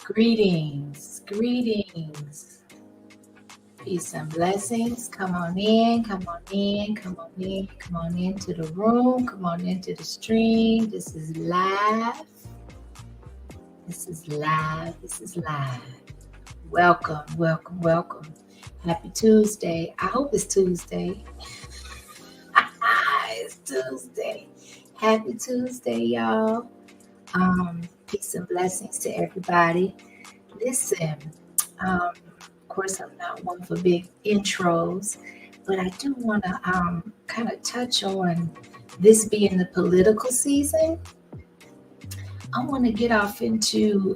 Greetings, greetings, peace and blessings. Come on in, come on in, come on in, come on into the room, come on into the stream. This is live. This is live. This is live. Welcome, welcome, welcome. Happy Tuesday. I hope it's Tuesday. It's Tuesday. Happy Tuesday, y'all. Peace and blessings to everybody. Listen, of course, I'm not one for big intros, but I do want to kind of touch on this being the political season. I want to get off into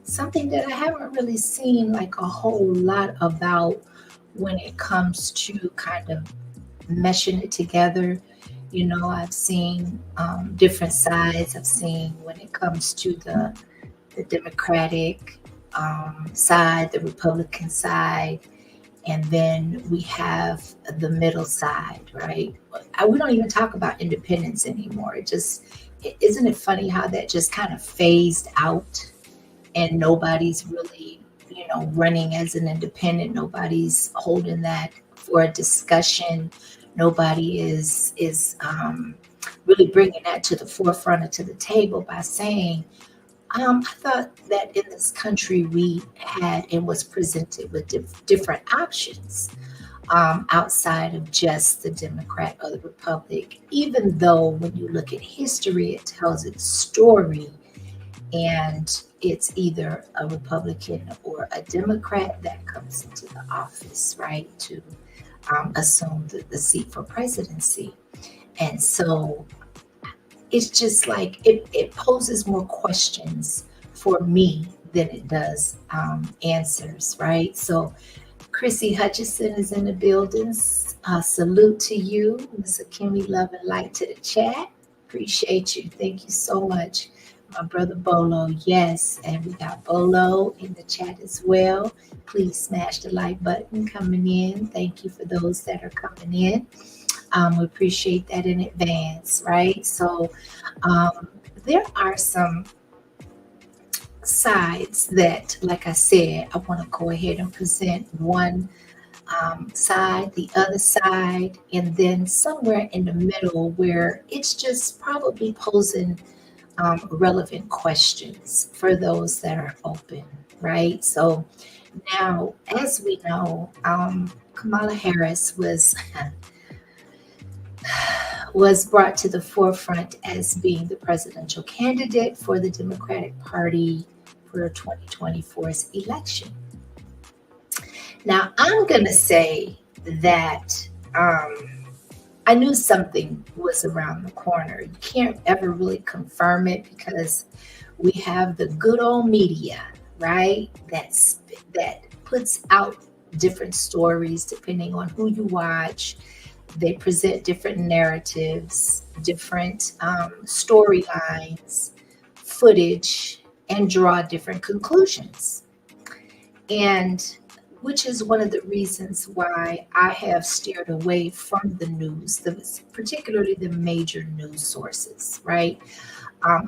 something that I haven't really seen like a whole lot about when it comes to kind of meshing it together. You know, I've seen different sides. I've seen when it comes to the Democratic side, the Republican side, and then we have the middle side, right? We don't even talk about independence anymore. Isn't it funny how that just kind of phased out and nobody's really, running as an independent. Nobody's holding that for a discussion. Nobody is really bringing that to the forefront or to the table by saying, I thought that in this country we had and was presented with different options outside of just the Democrat or the Republic, even though when you look at history, it tells its story and it's either a Republican or a Democrat that comes into the office, right, to assume the seat for presidency. And so it's just like it poses more questions for me than it does answers, right? So Chrissy Hutchison is in the buildings. Salute to you, Miss Kimmy, love and light to the chat. Appreciate you. Thank you so much. My brother Bolo, yes, and we got Bolo in the chat as well. Please smash the like button coming in. Thank you for those that are coming in. We appreciate that in advance, right? So there are some sides that, like I said, I want to go ahead and present one side, the other side, and then somewhere in the middle where it's just probably posing relevant questions for those that are open, right? So now, as we know, Kamala Harris was brought to the forefront as being the presidential candidate for the Democratic Party for 2024's election. Now, I'm going to say that I knew something was around the corner. You can't ever really confirm it because we have the good old media, right? That puts out different stories depending on who you watch. They present different narratives, different storylines, footage, and draw different conclusions. And which is one of the reasons why I have steered away from the news, particularly the major news sources, right?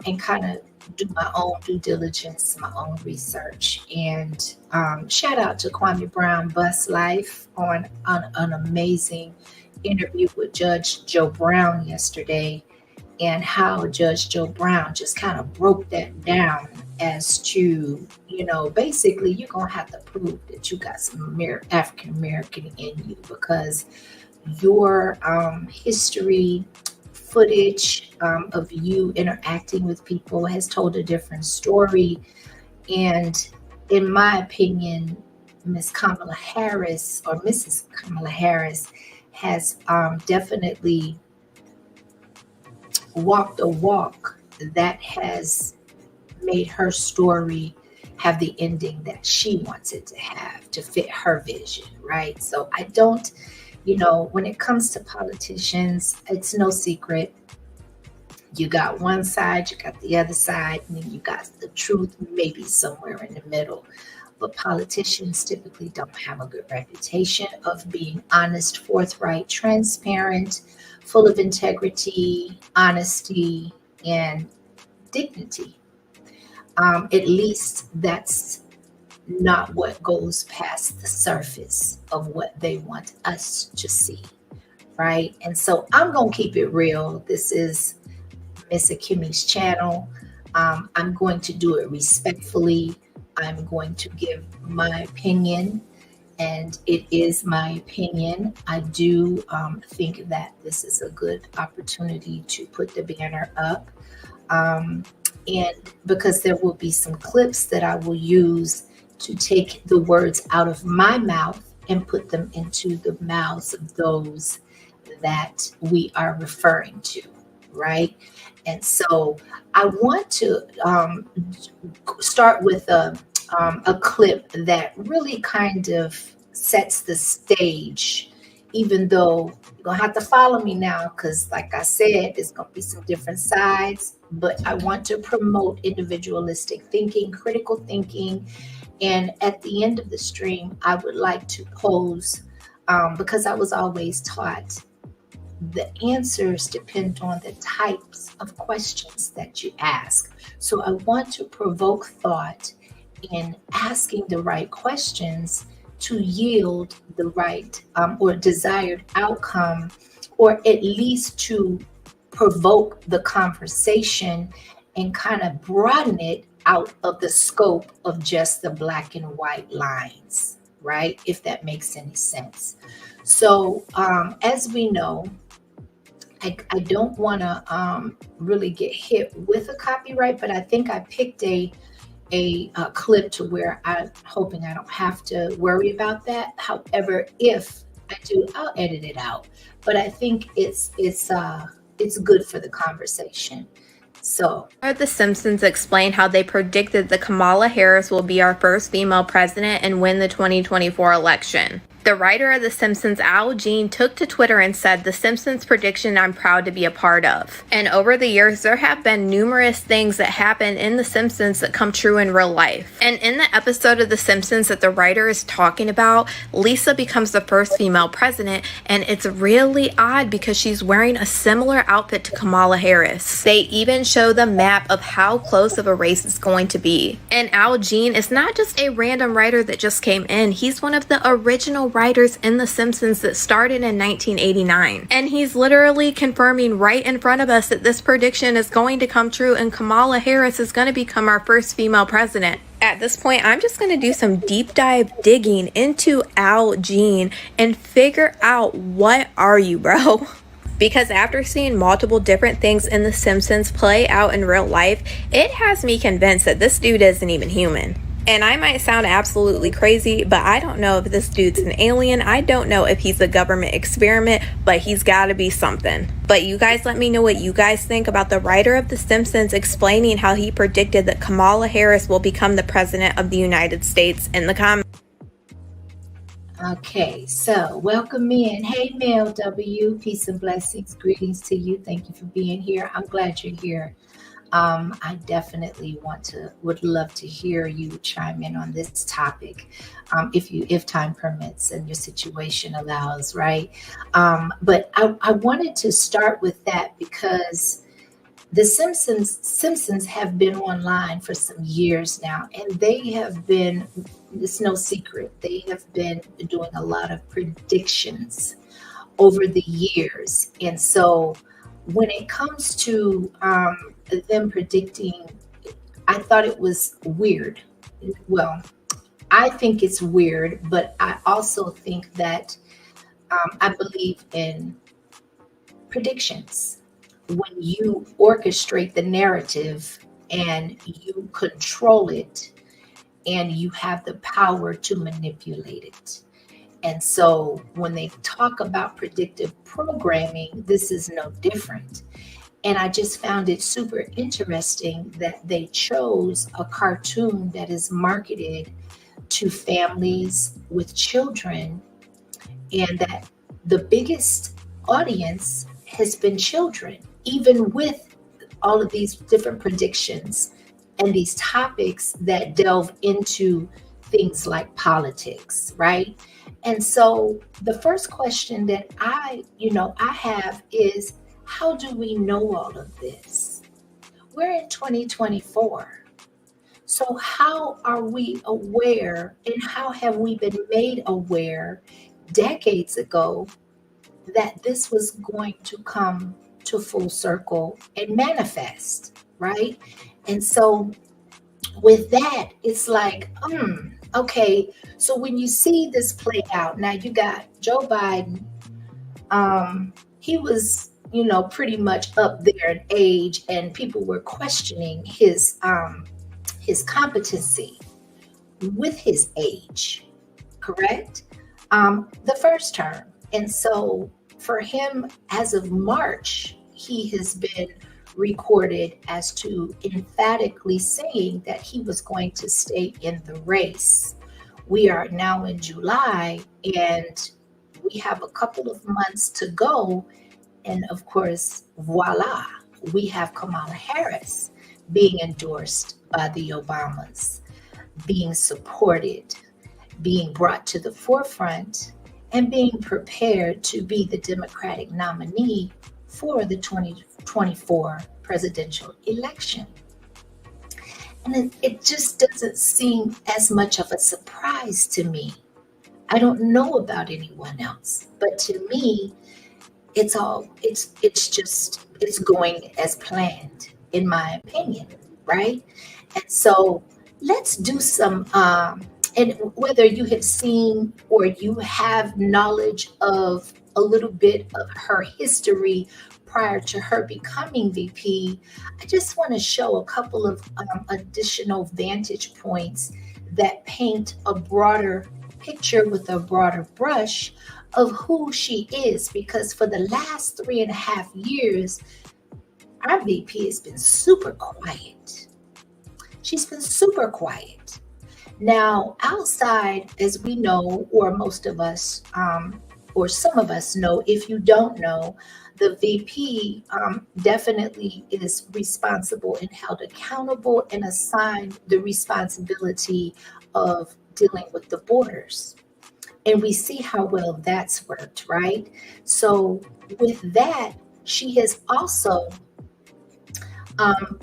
And kind of do my own due diligence, my own research. And shout out to Kwame Brown Bus Life on an amazing interview with Judge Joe Brown yesterday, and how Judge Joe Brown just kind of broke that down as to, basically you're going to have to prove that you got some African American in you because your history footage of you interacting with people has told a different story. And in my opinion, Miss Kamala Harris or Mrs. Kamala Harris has definitely walked a walk that has made her story have the ending that she wants it to have to fit her vision, right? So I don't, when it comes to politicians, it's no secret. You got one side, you got the other side, and then you got the truth maybe somewhere in the middle. But politicians typically don't have a good reputation of being honest, forthright, transparent, full of integrity, honesty, and dignity. At least that's not what goes past the surface of what they want us to see, right? And so I'm going to keep it real. This is Miss Akimi's channel. I'm going to do it respectfully. I'm going to give my opinion, and it is my opinion. I do think that this is a good opportunity to put the banner up. And because there will be some clips that I will use to take the words out of my mouth and put them into the mouths of those that we are referring to, right? And so I want to start with a clip that really kind of sets the stage, even though you're going to have to follow me now because, like I said, there's going to be some different sides. But I want to promote individualistic thinking, critical thinking. And at the end of the stream, I would like to pose, because I was always taught the answers depend on the types of questions that you ask. So I want to provoke thought in asking the right questions to yield the right or desired outcome, or at least to provoke the conversation and kind of broaden it out of the scope of just the black and white lines, right? If that makes any sense. So as we know, I don't want to really get hit with a copyright, but I think I picked a clip to where I'm hoping I don't have to worry about that. However, if I do, I'll edit it out. But I think it's good for the conversation. So, The Simpsons explain how they predicted that Kamala Harris will be our first female president and win the 2024 election. The writer of The Simpsons, Al Jean, took to Twitter and said, "The Simpsons prediction I'm proud to be a part of." And over the years, there have been numerous things that happen in The Simpsons that come true in real life. And in the episode of The Simpsons that the writer is talking about, Lisa becomes the first female president, and it's really odd because she's wearing a similar outfit to Kamala Harris. They even show the map of how close of a race it's going to be. And Al Jean is not just a random writer that just came in. He's one of the original writers in The Simpsons that started in 1989. And he's literally confirming right in front of us that this prediction is going to come true and Kamala Harris is going to become our first female president. At this point, I'm just going to do some deep dive digging into Al Jean and figure out, what are you, bro? Because after seeing multiple different things in The Simpsons play out in real life, it has me convinced that this dude isn't even human. And I might sound absolutely crazy, but I don't know if this dude's an alien. I don't know if he's a government experiment, but he's got to be something. But you guys let me know what you guys think about the writer of The Simpsons explaining how he predicted that Kamala Harris will become the president of the United States in the comments. Okay, so welcome in. Hey, Mel W. Peace and blessings. Greetings to you. Thank you for being here. I'm glad you're here. I definitely would love to hear you chime in on this topic, if time permits and your situation allows, right? But I wanted to start with that because the Simpsons have been online for some years now, and they have been, it's no secret, they have been doing a lot of predictions over the years. And so when it comes to them predicting, I thought it was weird. Well, I think it's weird, but I also think that I believe in predictions. When you orchestrate the narrative and you control it and you have the power to manipulate it. And so when they talk about predictive programming, this is no different. And I just found it super interesting that they chose a cartoon that is marketed to families with children, and that the biggest audience has been children, even with all of these different predictions and these topics that delve into things like politics, right? And so the first question that I have is, how do we know all of this? We're in 2024. So, how are we aware and how have we been made aware decades ago that this was going to come to full circle and manifest, right? And so, with that, it's like, okay, so when you see this play out, now you got Joe Biden. He was, pretty much up there in age, and people were questioning his competency with his age, correct? The first term. And so for him, as of March, he has been recorded as to emphatically saying that he was going to stay in the race. We are now in July, and we have a couple of months to go. And of course, voila, we have Kamala Harris being endorsed by the Obamas, being supported, being brought to the forefront, and being prepared to be the Democratic nominee for the 2024 presidential election. And it just doesn't seem as much of a surprise to me. I don't know about anyone else, but to me, it's going as planned, in my opinion, right? And so let's do some and whether you have seen or you have knowledge of a little bit of her history prior to her becoming VP, I just want to show a couple of additional vantage points that paint a broader picture with a broader brush of who she is, because for the last 3.5 years, our VP has been super quiet. She's been super quiet. Now, outside, as we know, or most of us, or some of us know, if you don't know, the VP definitely is responsible and held accountable and assigned the responsibility of dealing with the borders. And we see how well that's worked, right? So, with that, she has also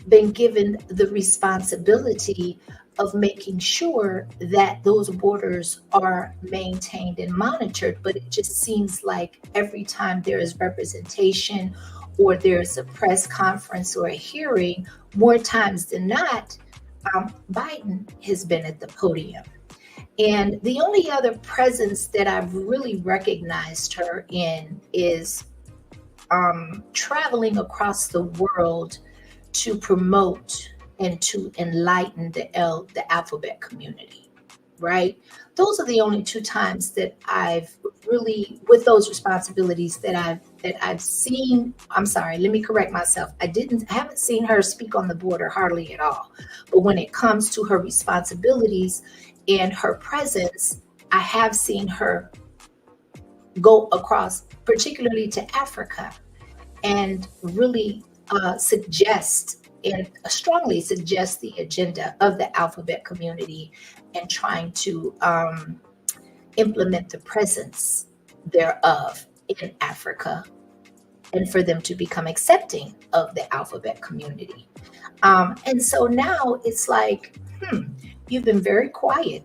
been given the responsibility of making sure that those borders are maintained and monitored. But it just seems like every time there is representation or there's a press conference or a hearing, more times than not, Biden has been at the podium. And the only other presence that I've really recognized her in is traveling across the world to promote and to enlighten the alphabet community, right? Those are the only two times that I've really, with those responsibilities that I've seen. I'm sorry, let me correct myself. I haven't seen her speak on the border hardly at all. But when it comes to her responsibilities and her presence, I have seen her go across, particularly to Africa, and really suggest and strongly suggest the agenda of the alphabet community and trying to implement the presence thereof in Africa and for them to become accepting of the alphabet community. And so now it's like, you've been very quiet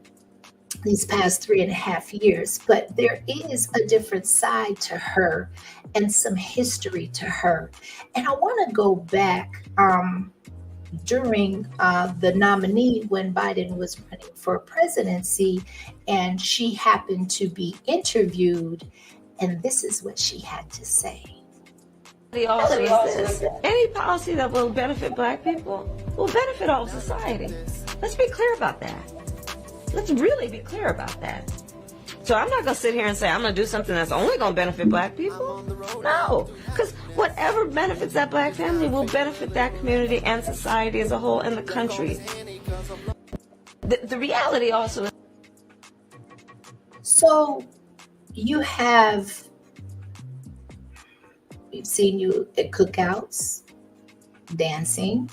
these past 3.5 years, but there is a different side to her and some history to her. And I want to go back during the nominee when Biden was running for presidency, and she happened to be interviewed, and this is what she had to say. Any policy that will benefit Black people will benefit all of society. Let's be clear about that. Let's really be clear about that. So I'm not going to sit here and say I'm going to do something that's only going to benefit Black people. No, because whatever benefits that Black family will benefit that community and society as a whole and the country. The reality also is. So we've seen you at cookouts, dancing,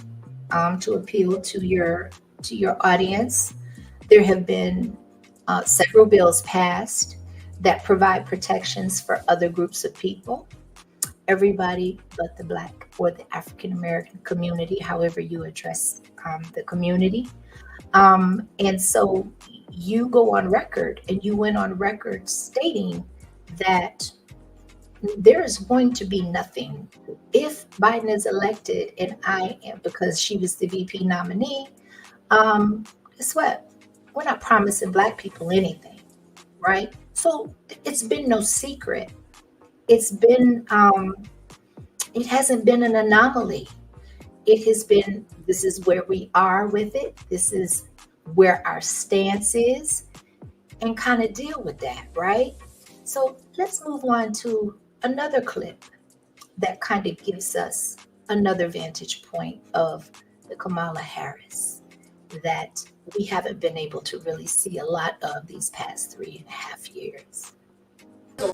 to appeal to your audience. There have been several bills passed that provide protections for other groups of people, everybody but the Black or the African American community, however you address the community. And so you go on record, and you went on record stating that there is going to be nothing if Biden is elected and I am, because she was the VP nominee. Guess what? We're not promising Black people anything, right? So it's been no secret. It's been, it hasn't been an anomaly. It has been, this is where we are with it. This is where our stance is, and kind of deal with that, right? So let's move on to another clip that kind of gives us another vantage point of the Kamala Harris that we haven't been able to really see a lot of these past 3.5 years.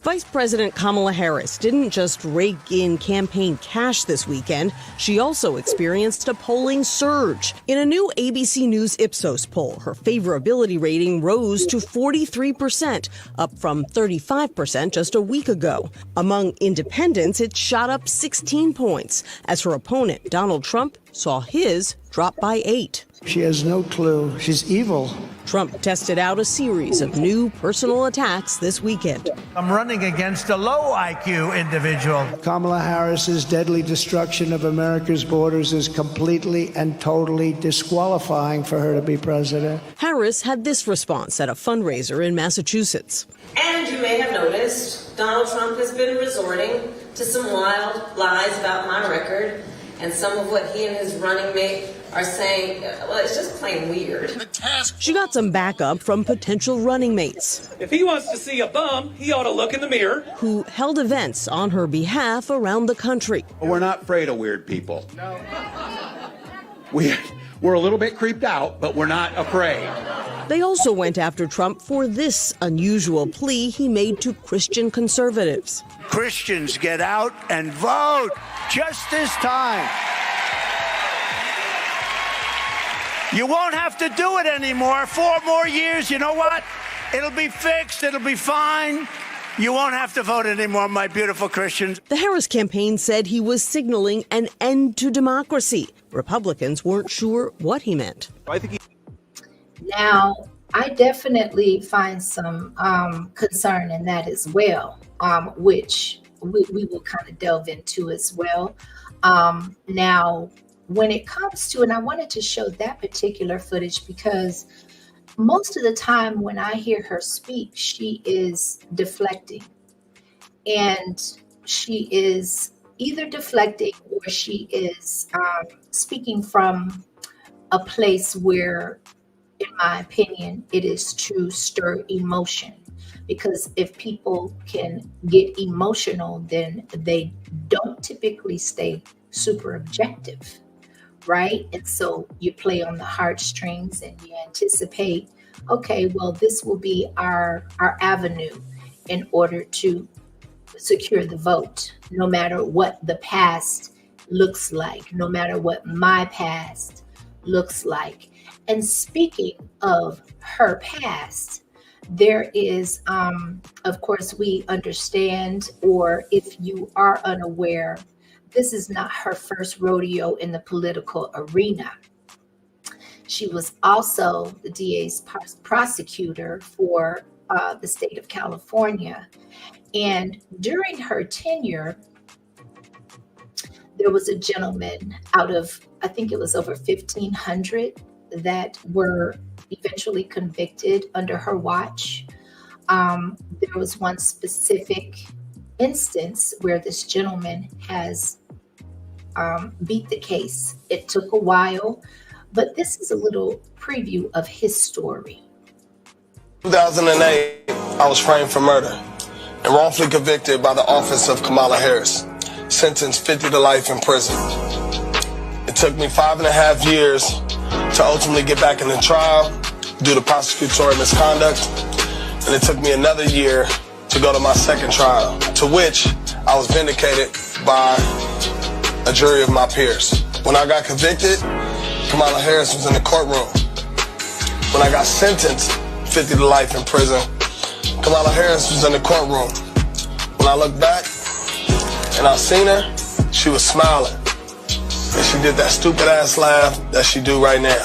Vice President Kamala Harris didn't just rake in campaign cash this weekend. She also experienced a polling surge. In a new ABC News Ipsos poll, her favorability rating rose to 43%, up from 35% just a week ago. Among independents, it shot up 16 points, as her opponent, Donald Trump, saw his drop by 8. She has no clue. She's evil. Trump tested out a series of new personal attacks this weekend. I'm running against a low IQ individual. Kamala Harris's deadly destruction of America's borders is completely and totally disqualifying for her to be president. Harris had this response at a fundraiser in Massachusetts. And you may have noticed Donald Trump has been resorting to some wild lies about my record, and some of what he and his running mate are saying, well, it's just plain weird. She got some backup from potential running mates. If he wants to see a bum, he ought to look in the mirror. Who held events on her behalf around the country. We're not afraid of weird people. No. We're a little bit creeped out, but we're not afraid. They also went after Trump for this unusual plea he made to Christian conservatives. Christians, get out and vote just this time. You won't have to do it anymore. 4 more years, you know what? It'll be fixed. It'll be fine. You won't have to vote anymore, my beautiful Christians. The Harris campaign said he was signaling an end to democracy. Republicans weren't sure what he meant. Now, I definitely find some concern in that as well, which we will kind of delve into as well. Now, when it comes to, and I wanted to show that particular footage because most of the time when I hear her speak, she is deflecting, and she is either deflecting or she is speaking from a place where, in my opinion, it is to stir emotion. Because if people can get emotional, then they don't typically stay super objective, right? And so you play on the heartstrings and you anticipate, okay, well, this will be our avenue in order to secure the vote, no matter what the past looks like, no matter what my past looks like. And speaking of her past, there is, of course, we understand, or if you are unaware, this is not her first rodeo in the political arena. She was also the DA's prosecutor for the state of California. And during her tenure, there was a gentleman out of, I think it was over 1,500 that were eventually convicted under her watch. There was one specific instance where this gentleman has beat the case. It took a while, but this is a little preview of his story. 2008, I was framed for murder and wrongfully convicted by the office of Kamala Harris, sentenced 50 to life in prison. It took me 5.5 years to ultimately get back in the trial due to prosecutorial misconduct, and it took me another year to go to my second trial, to which I was vindicated by a jury of my peers. When I got convicted, Kamala Harris was in the courtroom. When I got sentenced 50 to life in prison, Kamala Harris was in the courtroom. When I looked back and I seen her, she was smiling. And she did that stupid ass laugh that she do right now.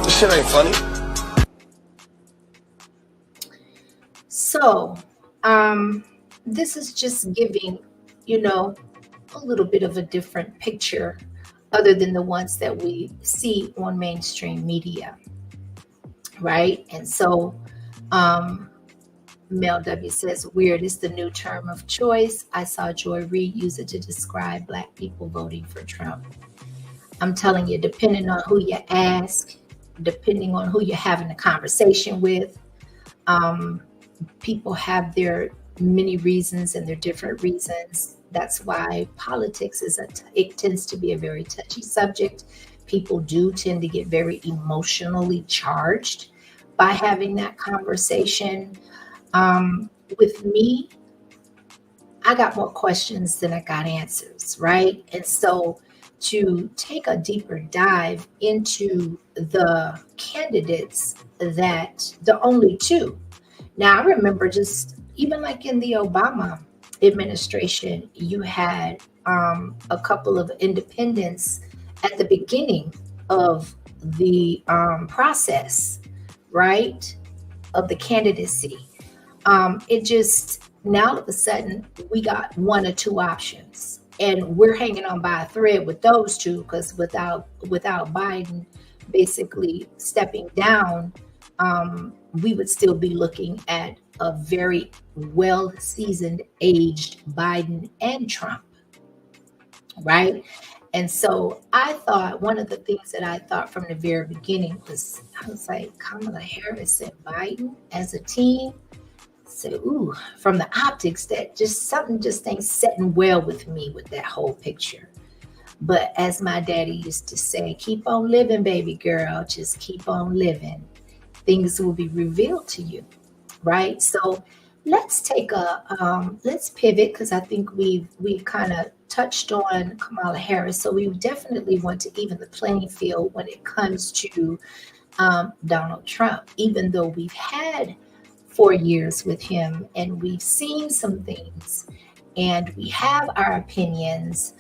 This shit ain't funny. So, this is just giving, a little bit of a different picture other than the ones that we see on mainstream media, right? And so, Mel W says, weird is the new term of choice. I saw Joy Reid use it to describe Black people voting for Trump. I'm telling you, depending on who you ask, depending on who you're having a conversation with, people have their many reasons and their different reasons. That's why politics it tends to be a very touchy subject. People do tend to get very emotionally charged by having that conversation. With me, I got more questions than I got answers, right? And so to take a deeper dive into the candidates, that the only two. Now, I remember just even like in the Obama administration, you had a couple of independents at the beginning of the process, right, of the candidacy. It just, now all of a sudden we got one or two options, and we're hanging on by a thread with those two, because without Biden basically stepping down, we would still be looking at a very well-seasoned, aged Biden and Trump, right? And so I thought, one of the things that I thought from the very beginning was, I was like, Kamala Harris and Biden as a team. So, ooh, from the optics, that just something just ain't setting well with me with that whole picture. But as my daddy used to say, keep on living, baby girl, just keep on living. Things will be revealed to you, right? So let's take let's pivot, because I think we've kind of touched on Kamala Harris. So we definitely want to even the playing field when it comes to Donald Trump, even though we've had 4 years with him and we've seen some things and we have our opinions.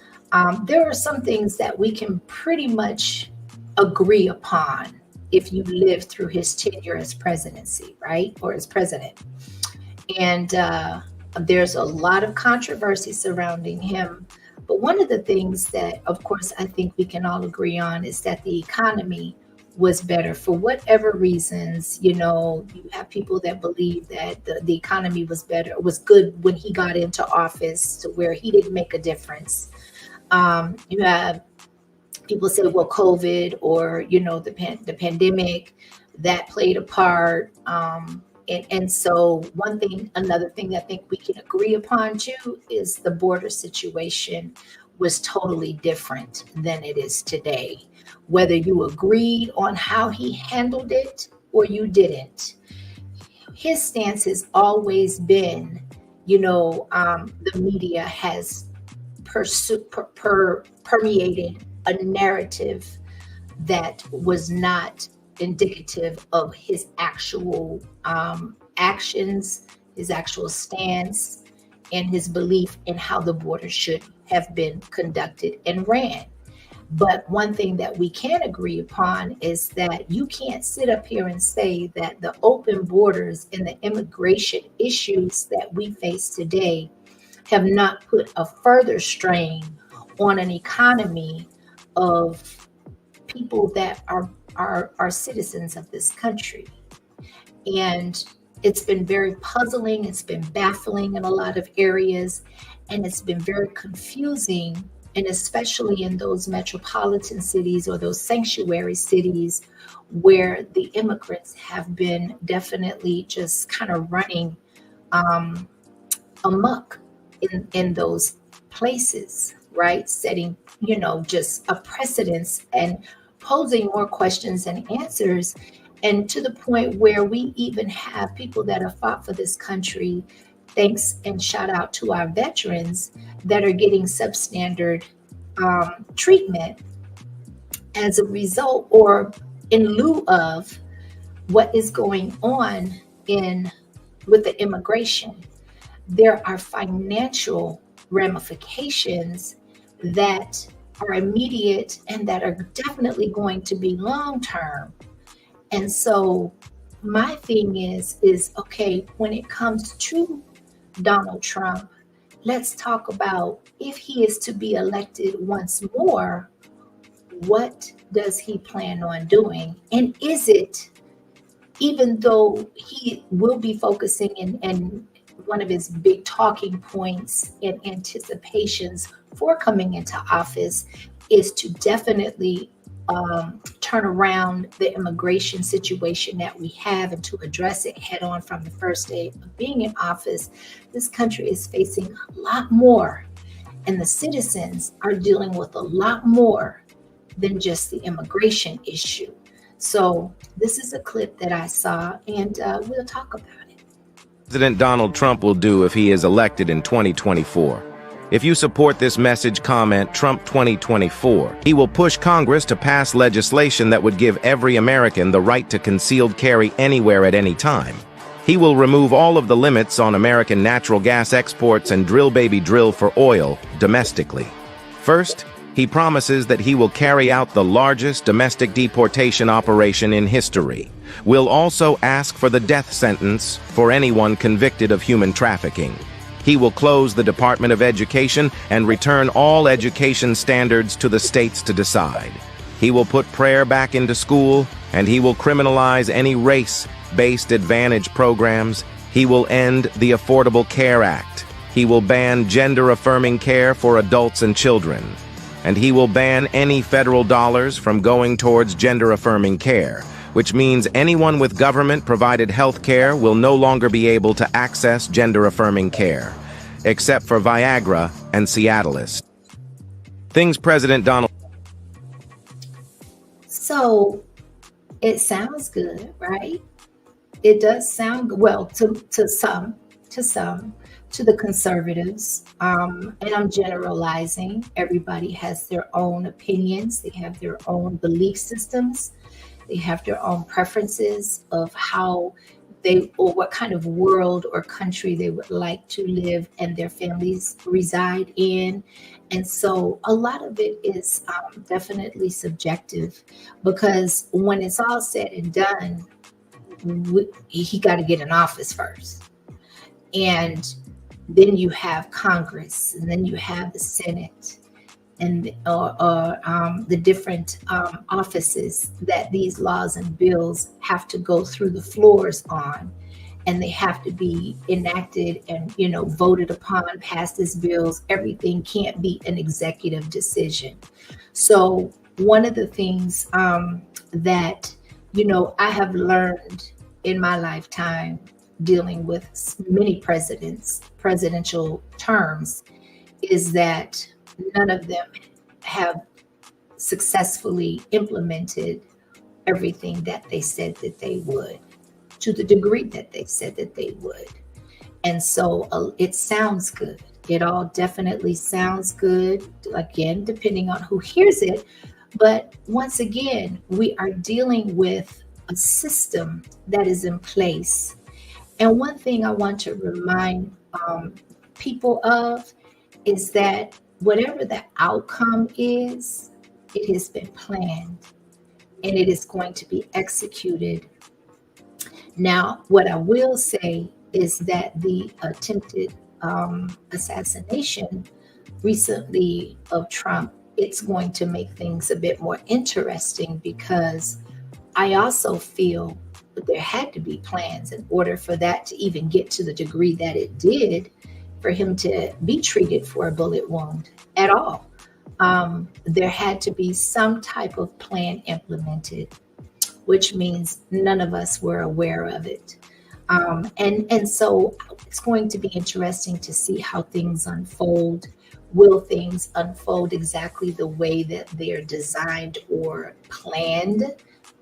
There are some things that we can pretty much agree upon if you live through his tenure as presidency, right? Or as president. And there's a lot of controversy surrounding him. But one of the things that, of course, I think we can all agree on is that the economy was better for whatever reasons. You have people that believe that the economy was better, was good when he got into office, to where he didn't make a difference. You have people say, well, COVID or, the pandemic, that played a part. And so another thing that I think we can agree upon too is the border situation was totally different than it is today. Whether you agreed on how he handled it or you didn't, his stance has always been, the media has permeated a narrative that was not indicative of his actual actions, his actual stance, and his belief in how the border should have been conducted and ran. But one thing that we can agree upon is that you can't sit up here and say that the open borders and the immigration issues that we face today have not put a further strain on an economy of people that are citizens of this country. And it's been very puzzling, it's been baffling in a lot of areas, and it's been very confusing, and especially in those metropolitan cities or those sanctuary cities where the immigrants have been definitely just kind of running amok in those places, right? Setting, just a precedence and posing more questions than answers. And to the point where we even have people that have fought for this country, thanks and shout out to our veterans, that are getting substandard treatment as a result or in lieu of what is going on with the immigration. There are financial ramifications that are immediate and that are definitely going to be long term. And so my thing is okay, when it comes to Donald Trump, let's talk about if he is to be elected once more, what does he plan on doing? And is it, even though he will be focusing in one of his big talking points and anticipations for coming into office is to definitely turn around the immigration situation that we have and to address it head on from the first day of being in office. This country is facing a lot more, and the citizens are dealing with a lot more than just the immigration issue. So this is a clip that I saw, and we'll talk about it. President Donald Trump will do if he is elected in 2024. If you support this message, comment Trump 2024. He will push Congress to pass legislation that would give every American the right to concealed carry anywhere at any time. He will remove all of the limits on American natural gas exports and drill baby drill for oil domestically. First, he promises that he will carry out the largest domestic deportation operation in history. We'll also ask for the death sentence for anyone convicted of human trafficking. He will close the Department of Education and return all education standards to the states to decide. He will put prayer back into school, and he will criminalize any race-based advantage programs. He will end the Affordable Care Act. He will ban gender-affirming care for adults and children. And he will ban any federal dollars from going towards gender-affirming care, which means anyone with government-provided health care will no longer be able to access gender-affirming care, except for Viagra and Cialis. Things President Donald... So it sounds good, right? It does sound good. Well, to some, to the conservatives, and I'm generalizing. Everybody has their own opinions. They have their own belief systems. They have their own preferences of how they, or what kind of world or country they would like to live and their families reside in. And so a lot of it is definitely subjective, because when it's all said and done, he got to get in office first. And then you have Congress, and then you have the Senate, and the different offices that these laws and bills have to go through the floors on, and they have to be enacted and voted upon, passed as bills. Everything can't be an executive decision. So one of the things that I have learned in my lifetime dealing with many presidential terms is that none of them have successfully implemented everything that they said that they would, to the degree that they said that they would. And so it sounds good. It all definitely sounds good, again, depending on who hears it. But once again, we are dealing with a system that is in place. And one thing I want to remind people of is that whatever the outcome is, it has been planned and it is going to be executed. Now, what I will say is that the attempted assassination recently of Trump, it's going to make things a bit more interesting, because I also feel that there had to be plans in order for that to even get to the degree that it did, for him to be treated for a bullet wound at all. There had to be some type of plan implemented, which means none of us were aware of it. And so it's going to be interesting to see how things unfold. Will things unfold exactly the way that they're designed or planned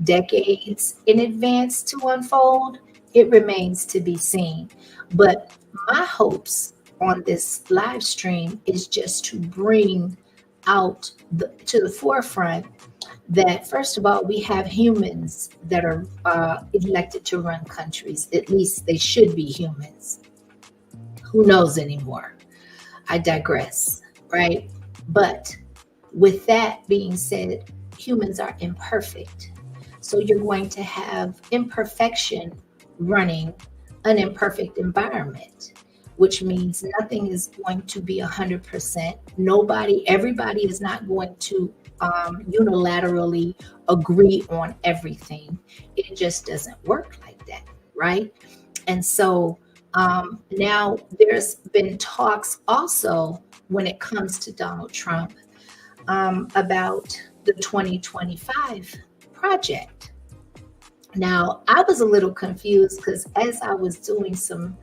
decades in advance to unfold? It remains to be seen. But my hopes on this live stream is just to bring out to the forefront that, first of all, we have humans that are elected to run countries. At least they should be humans. Who knows anymore? I digress, right? But with that being said, humans are imperfect. So you're going to have imperfection running an imperfect environment, which means nothing is going to be 100%. Everybody is not going to unilaterally agree on everything. It just doesn't work like that, right? And so now there's been talks also when it comes to Donald Trump about the 2025 project. Now, I was a little confused because as I was doing some,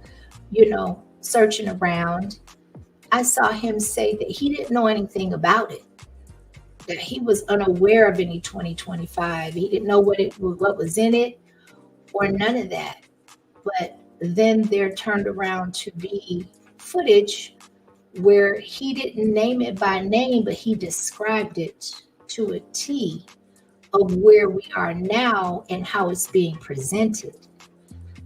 searching around, I saw him say that he didn't know anything about it, that he was unaware of any 2025. He didn't know what was in it or none of that. But then there turned around to be footage where he didn't name it by name, but he described it to a T of where we are now and how it's being presented.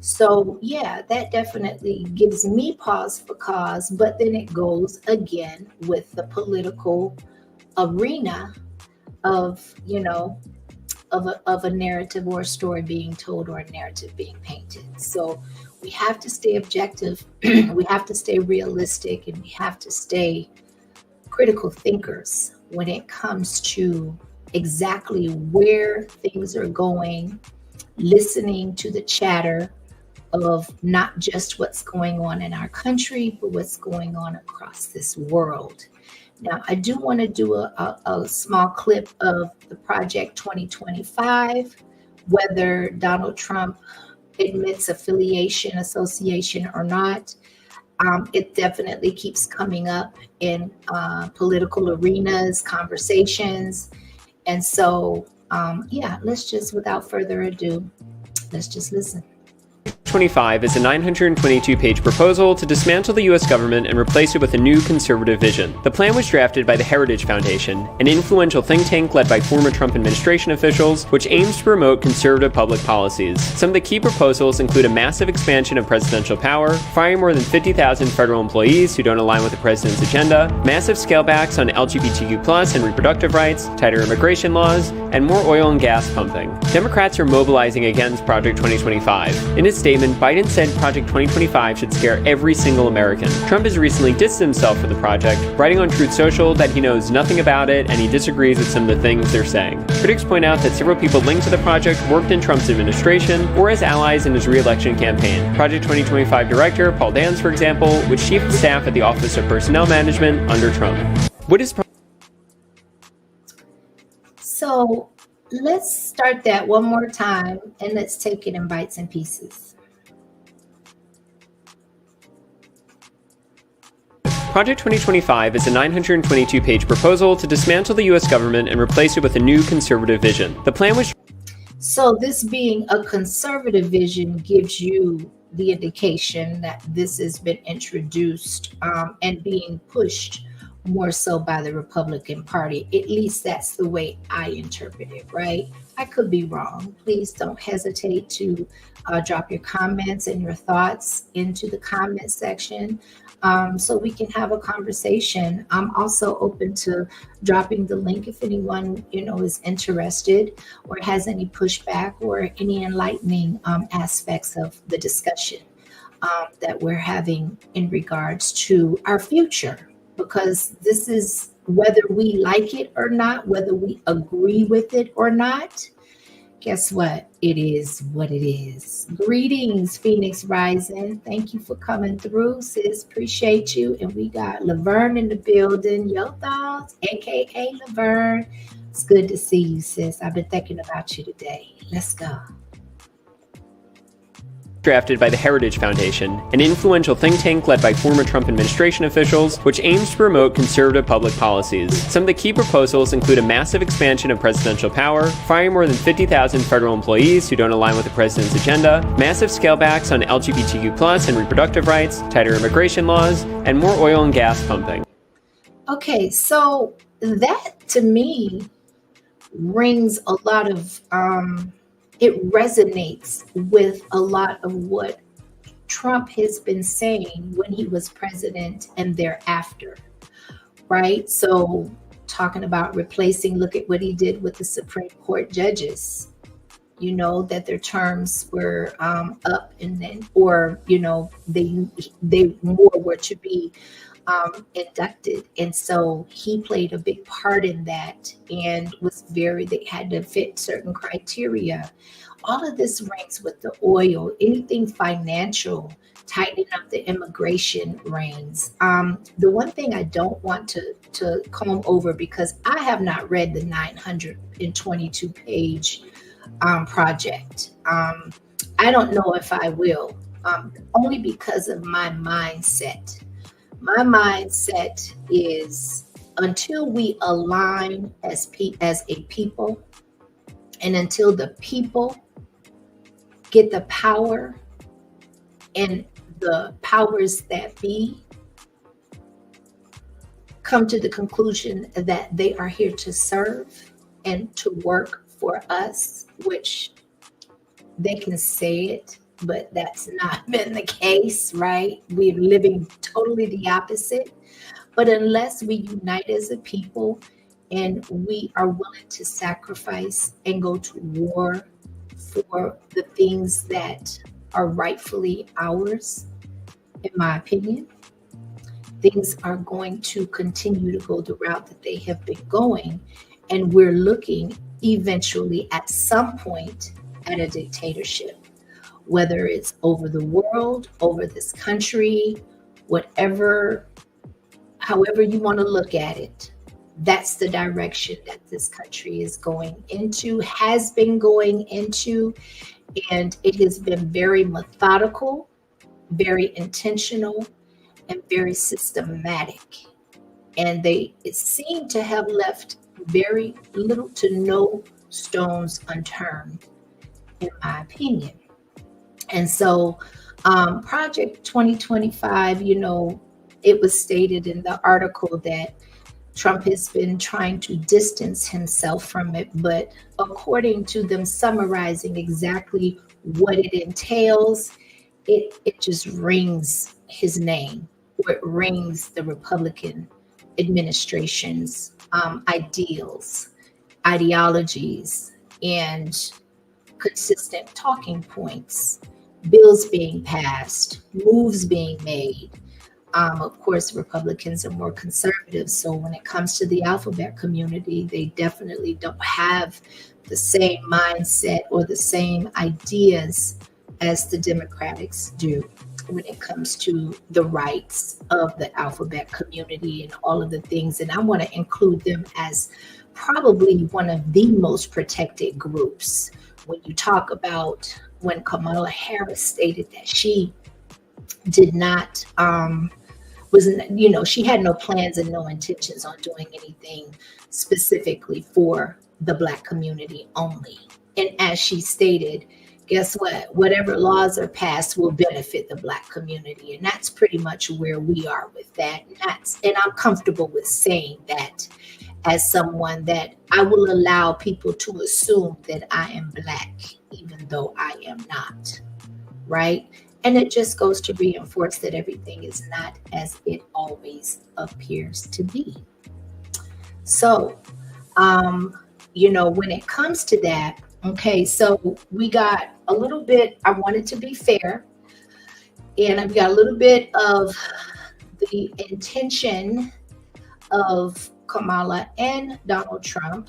So yeah, that definitely gives me pause for cause, but then it goes again with the political arena of, of a narrative or a story being told or a narrative being painted. So we have to stay objective, we have to stay realistic, and we have to stay critical thinkers when it comes to exactly where things are going, listening to the chatter of not just what's going on in our country, but what's going on across this world. Now, I do want to do a small clip of the Project 2025, whether Donald Trump admits association or not. It definitely keeps coming up in political arenas, conversations. And so, let's just, without further ado, let's just listen. 25 is a 922-page proposal to dismantle the U.S. government and replace it with a new conservative vision. The plan was drafted by the Heritage Foundation, an influential think tank led by former Trump administration officials, which aims to promote conservative public policies. Some of the key proposals include a massive expansion of presidential power, firing more than 50,000 federal employees who don't align with the president's agenda, massive scalebacks on LGBTQ+ and reproductive rights, tighter immigration laws, and more oil and gas pumping. Democrats are mobilizing against Project 2025. In his statement, Biden said Project 2025 should scare every single American. Trump has recently distanced himself from the project, writing on Truth Social that he knows nothing about it and he disagrees with some of the things they're saying. Critics point out that several people linked to the project worked in Trump's administration or as allies in his re-election campaign. Project 2025 director Paul Dans, for example, was chief of staff at the Office of Personnel Management under Trump. So let's start that one more time and let's take it in bites and pieces. Project 2025 is a 922-page proposal to dismantle the U.S. government and replace it with a new conservative vision. The plan was... So this being a conservative vision gives you the indication that this has been introduced and being pushed more so by the Republican Party. At least that's the way I interpret it, right? I could be wrong. Please don't hesitate to drop your comments and your thoughts into the comment section. So we can have a conversation. I'm also open to dropping the link if anyone, is interested or has any pushback or any enlightening aspects of the discussion that we're having in regards to our future. Because this is, whether we like it or not, whether we agree with it or not, guess what? It is what it is. Greetings, Phoenix Rising. Thank you for coming through, sis. Appreciate you. And we got Laverne in the building. Yo thoughts, aka Laverne. It's good to see you, sis. I've been thinking about you today. Let's go. Drafted by the Heritage Foundation, an influential think tank led by former Trump administration officials, which aims to promote conservative public policies. Some of the key proposals include a massive expansion of presidential power, firing more than 50,000 federal employees who don't align with the president's agenda, massive scalebacks on LGBTQ+ and reproductive rights, tighter immigration laws, and more oil and gas pumping. Okay, so that to me rings a lot of it resonates with a lot of what Trump has been saying when he was president and thereafter, right? So talking about replacing, look at what he did with the Supreme Court judges, you know, that their terms were up, and then, or, you know, they more were to be inducted. And so he played a big part in that, and they had to fit certain criteria. All of this rings with the oil, anything financial, tightening up the immigration reins. The one thing I don't want to comb over, because I have not read the 922 page project. I don't know if I will, only because of my mindset. My mindset is, until we align as a people, and until the people get the power and the powers that be come to the conclusion that they are here to serve and to work for us, which they can say it, but that's not been the case, right? We're living totally the opposite. But unless we unite as a people and we are willing to sacrifice and go to war for the things that are rightfully ours, in my opinion, things are going to continue to go the route that they have been going. And we're looking eventually at some point at a dictatorship, whether it's over the world, over this country, whatever, however you want to look at it. That's the direction that this country is going into, has been going into, and it has been very methodical, very intentional, and very systematic. And it seemed to have left very little to no stones unturned, in my opinion. And so Project 2025, you know, it was stated in the article that Trump has been trying to distance himself from it, but according to them summarizing exactly what it entails, it just rings his name, or it rings the Republican administration's ideals, ideologies, and consistent talking points, bills being passed, moves being made. Of course, Republicans are more conservative. So when it comes to the alphabet community, they definitely don't have the same mindset or the same ideas as the Democrats do when it comes to the rights of the alphabet community and all of the things. And I want to include them as probably one of the most protected groups. When you talk about when Kamala Harris stated that she did not, she had no plans and no intentions on doing anything specifically for the Black community only. And as she stated, guess what? Whatever laws are passed will benefit the Black community. And that's pretty much where we are with that. And I'm comfortable with saying that as someone that I will allow people to assume that I am Black, even though I am not, right? And it just goes to reinforce that everything is not as it always appears to be. So, when it comes to that, okay, so we got a little bit, I wanted to be fair, and I've got a little bit of the intention of Kamala and Donald Trump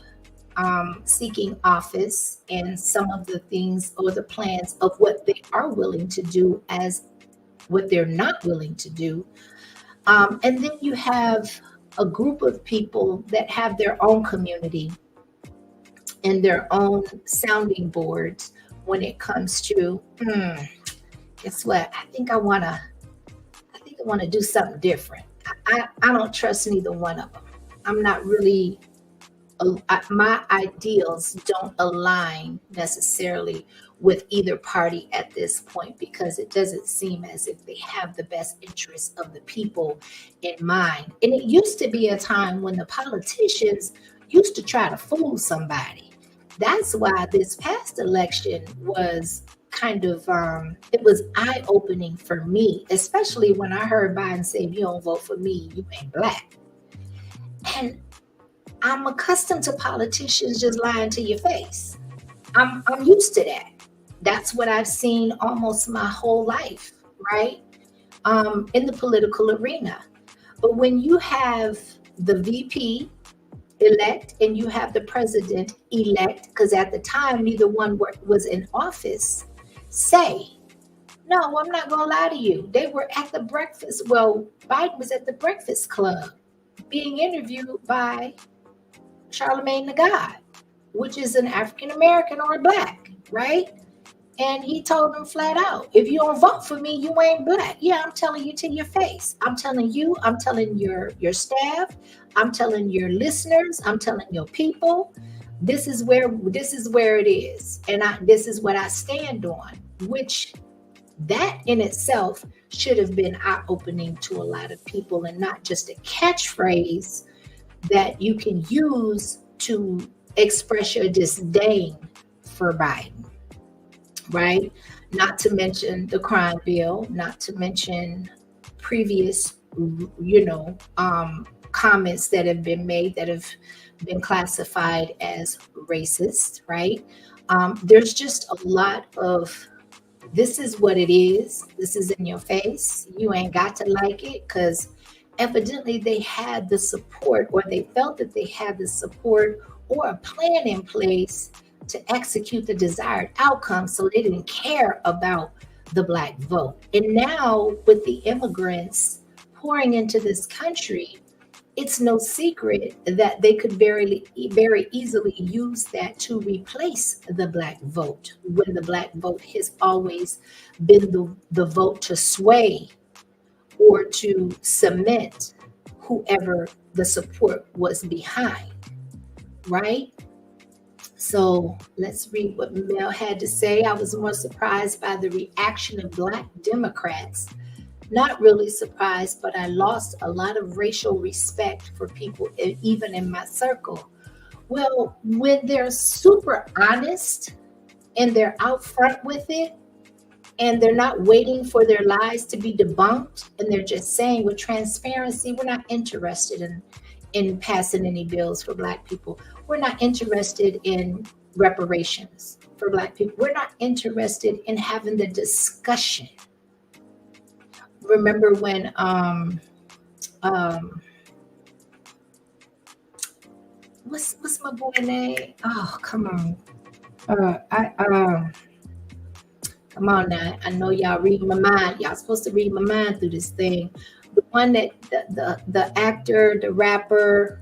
seeking office, and some of the things or the plans of what they are willing to do as what they're not willing to do. And then you have a group of people that have their own community and their own sounding boards when it comes to, guess what? I think I want to do something different. I don't trust neither one of them. I'm not really, my ideals don't align necessarily with either party at this point, because it doesn't seem as if they have the best interests of the people in mind. And it used to be a time when the politicians used to try to fool somebody. That's why this past election was kind of it was eye-opening for me, especially when I heard Biden say, if you don't vote for me, you ain't black. And I'm accustomed to politicians just lying to your face. I'm used to that. That's what I've seen almost my whole life, right? In the political arena. But when you have the VP elect and you have the president elect, because at the time neither one was in office, say, no, I'm not going to lie to you. They were at the breakfast. Well, Biden was at the Breakfast Club being interviewed by Charlemagne the God, which is an African American or a black, right? And he told them flat out, if you don't vote for me, you ain't black. Yeah, I'm telling you to your face. I'm telling you, I'm telling your staff, I'm telling your listeners, I'm telling your people, this is where it is. And this is what I stand on, which that in itself should have been eye-opening to a lot of people, and not just a catchphrase that you can use to express your disdain for Biden. Right? Not to mention the crime bill, not to mention previous, comments that have been made that have been classified as racist, right? There's just a lot of, this is what it is. This is in your face. You ain't got to like it, because evidently they had the support, or they felt that they had the support or a plan in place to execute the desired outcome, so they didn't care about the black vote. And now with the immigrants pouring into this country, it's no secret that they could very easily use that to replace the black vote, when the black vote has always been the vote to sway or to cement whoever the support was behind, right? So let's read what Mel had to say. I was more surprised by the reaction of Black Democrats. Not really surprised, but I lost a lot of racial respect for people, even in my circle. Well, when they're super honest and they're out front with it, and they're not waiting for their lies to be debunked, and they're just saying with transparency, we're not interested in passing any bills for Black people. We're not interested in reparations for Black people. We're not interested in having the discussion. Remember when what's my boy name? Oh, come on. Come on now. I know y'all read my mind. Y'all supposed to read my mind through this thing. The one that the actor, the rapper,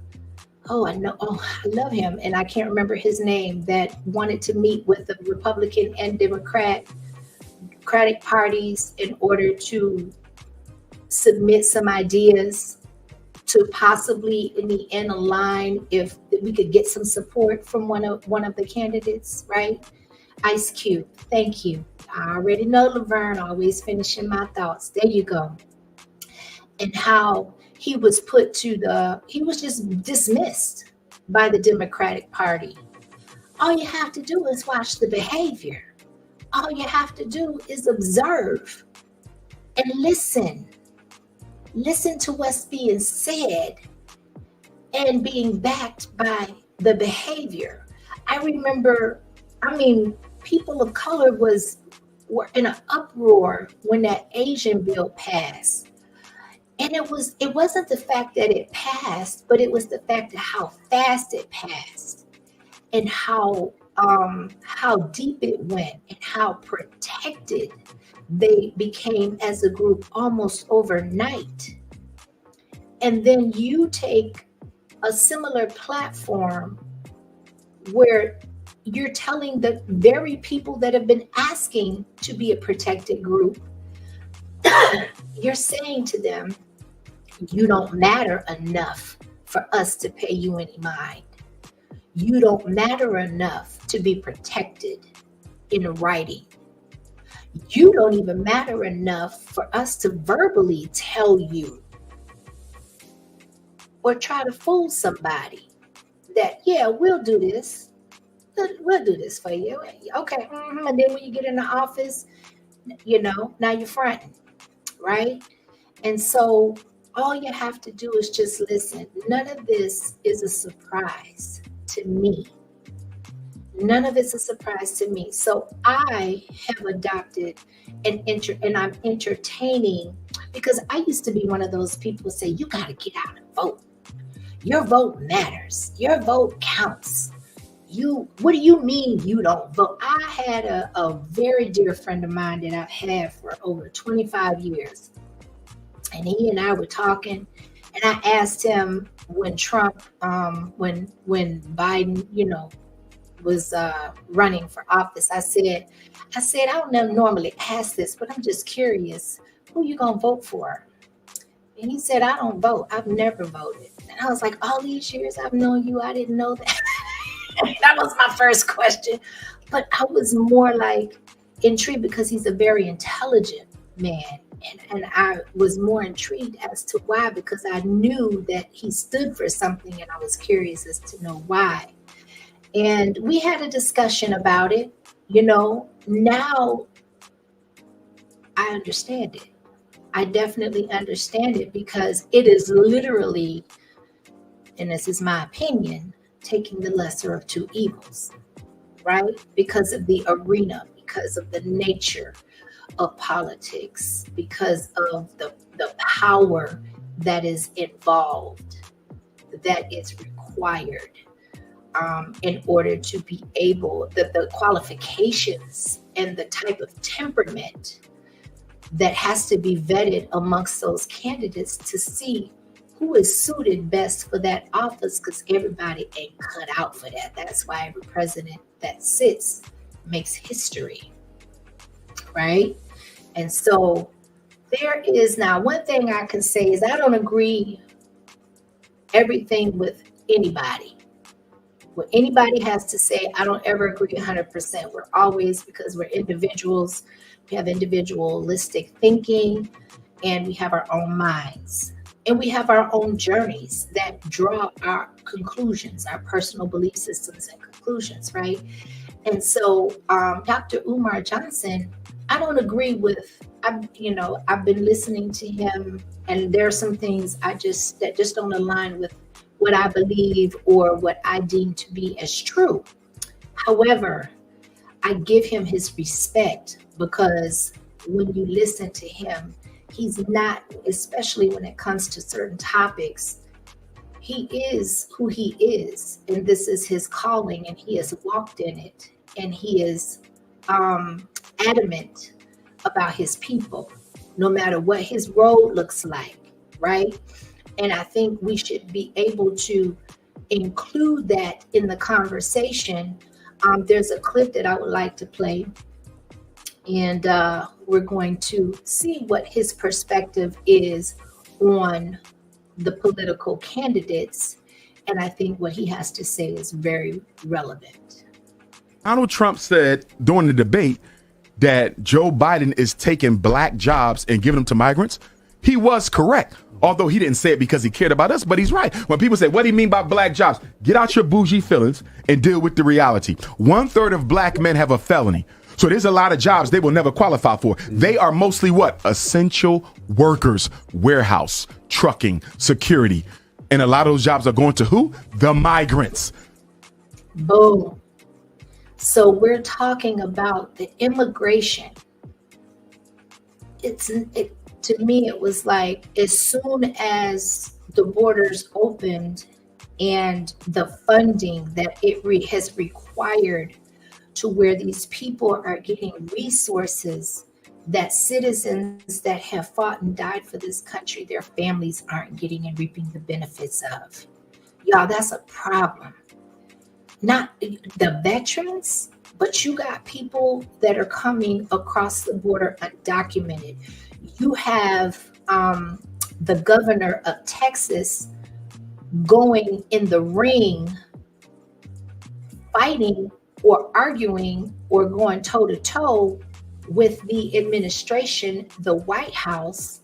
I know. Oh, I love him. And I can't remember his name, that wanted to meet with the Republican and Democratic parties in order to submit some ideas to possibly in the end align if we could get some support from one of the candidates, right? Ice Cube. Thank you. I already know Laverne, always finishing my thoughts. There you go. And how he was he was just dismissed by the Democratic Party. All you have to do is watch the behavior. All you have to do is observe and listen. Listen to what's being said and being backed by the behavior. I remember, people of color were in an uproar when that Asian bill passed. And it wasn't the fact that it passed, but it was the fact of how fast it passed and how deep it went and how protected they became as a group almost overnight. And then you take a similar platform where you're telling the very people that have been asking to be a protected group, you're saying to them, you don't matter enough for us to pay you any mind. You don't matter enough to be protected in writing. You don't even matter enough for us to verbally tell you or try to fool somebody that, yeah, we'll do this. We'll do this for you. Okay. And then when you get in the office, now you're fronting, right? And so all you have to do is just listen. None of this is a surprise to me. None of it's a surprise to me. So I have adopted and I'm entertaining, because I used to be one of those people who say, you got to get out and vote. Your vote matters. Your vote counts. What do you mean you don't vote? I had a very dear friend of mine that I've had for over 25 years. And he and I were talking, and I asked him when Trump, when Biden, was running for office. I said, I don't normally ask this, but I'm just curious, who you gonna vote for? And he said, I don't vote. I've never voted. And I was like, all these years I've known you, I didn't know that. That was my first question. But I was more like intrigued because he's a very intelligent man. And I was more intrigued as to why, because I knew that he stood for something, and I was curious as to know why. And we had a discussion about it. Now I understand it. I definitely understand it, because it is literally, and this is my opinion, taking the lesser of two evils, right? Because of the arena, because of the nature of politics, because of the power that is involved, that is required in order to be able, the qualifications and the type of temperament that has to be vetted amongst those candidates to see who is suited best for that office, because everybody ain't cut out for that. That's why every president that sits makes history, right? And so there is, now one thing I can say is I don't agree everything with anybody. What anybody has to say, I don't ever agree 100%. We're always, because we're individuals, we have individualistic thinking, and we have our own minds. And we have our own journeys that draw our conclusions, our personal belief systems and conclusions, right? And so Dr. Umar Johnson, I don't agree with, I've been listening to him, and there are some things that just don't align with what I believe or what I deem to be as true. However, I give him his respect, because when you listen to him, he's not, especially when it comes to certain topics, he is who he is, and this is his calling, and he has walked in it, and he is adamant about his people, no matter what his road looks like, right? And I think we should be able to include that in the conversation. There's a clip that I would like to play, and we're going to see what his perspective is on the political candidates. And I think what he has to say is very relevant. Donald Trump said during the debate that Joe Biden is taking black jobs and giving them to migrants. He was correct, although he didn't say it because he cared about us, but he's right. When people say, what do you mean by black jobs? Get out your bougie feelings and deal with the reality. 1/3 of black men have a felony. So there's a lot of jobs they will never qualify for. They are mostly what? Essential workers, warehouse, trucking, security. And a lot of those jobs are going to who? The migrants. Boom. So we're talking about the immigration. To me, it was like, as soon as the borders opened and the funding that it has required to where these people are getting resources that citizens that have fought and died for this country, their families aren't getting and reaping the benefits of. Y'all, that's a problem. Not the veterans, but you got people that are coming across the border undocumented. You have the governor of Texas going in the ring, fighting or arguing or going toe-to-toe with the administration, the White House,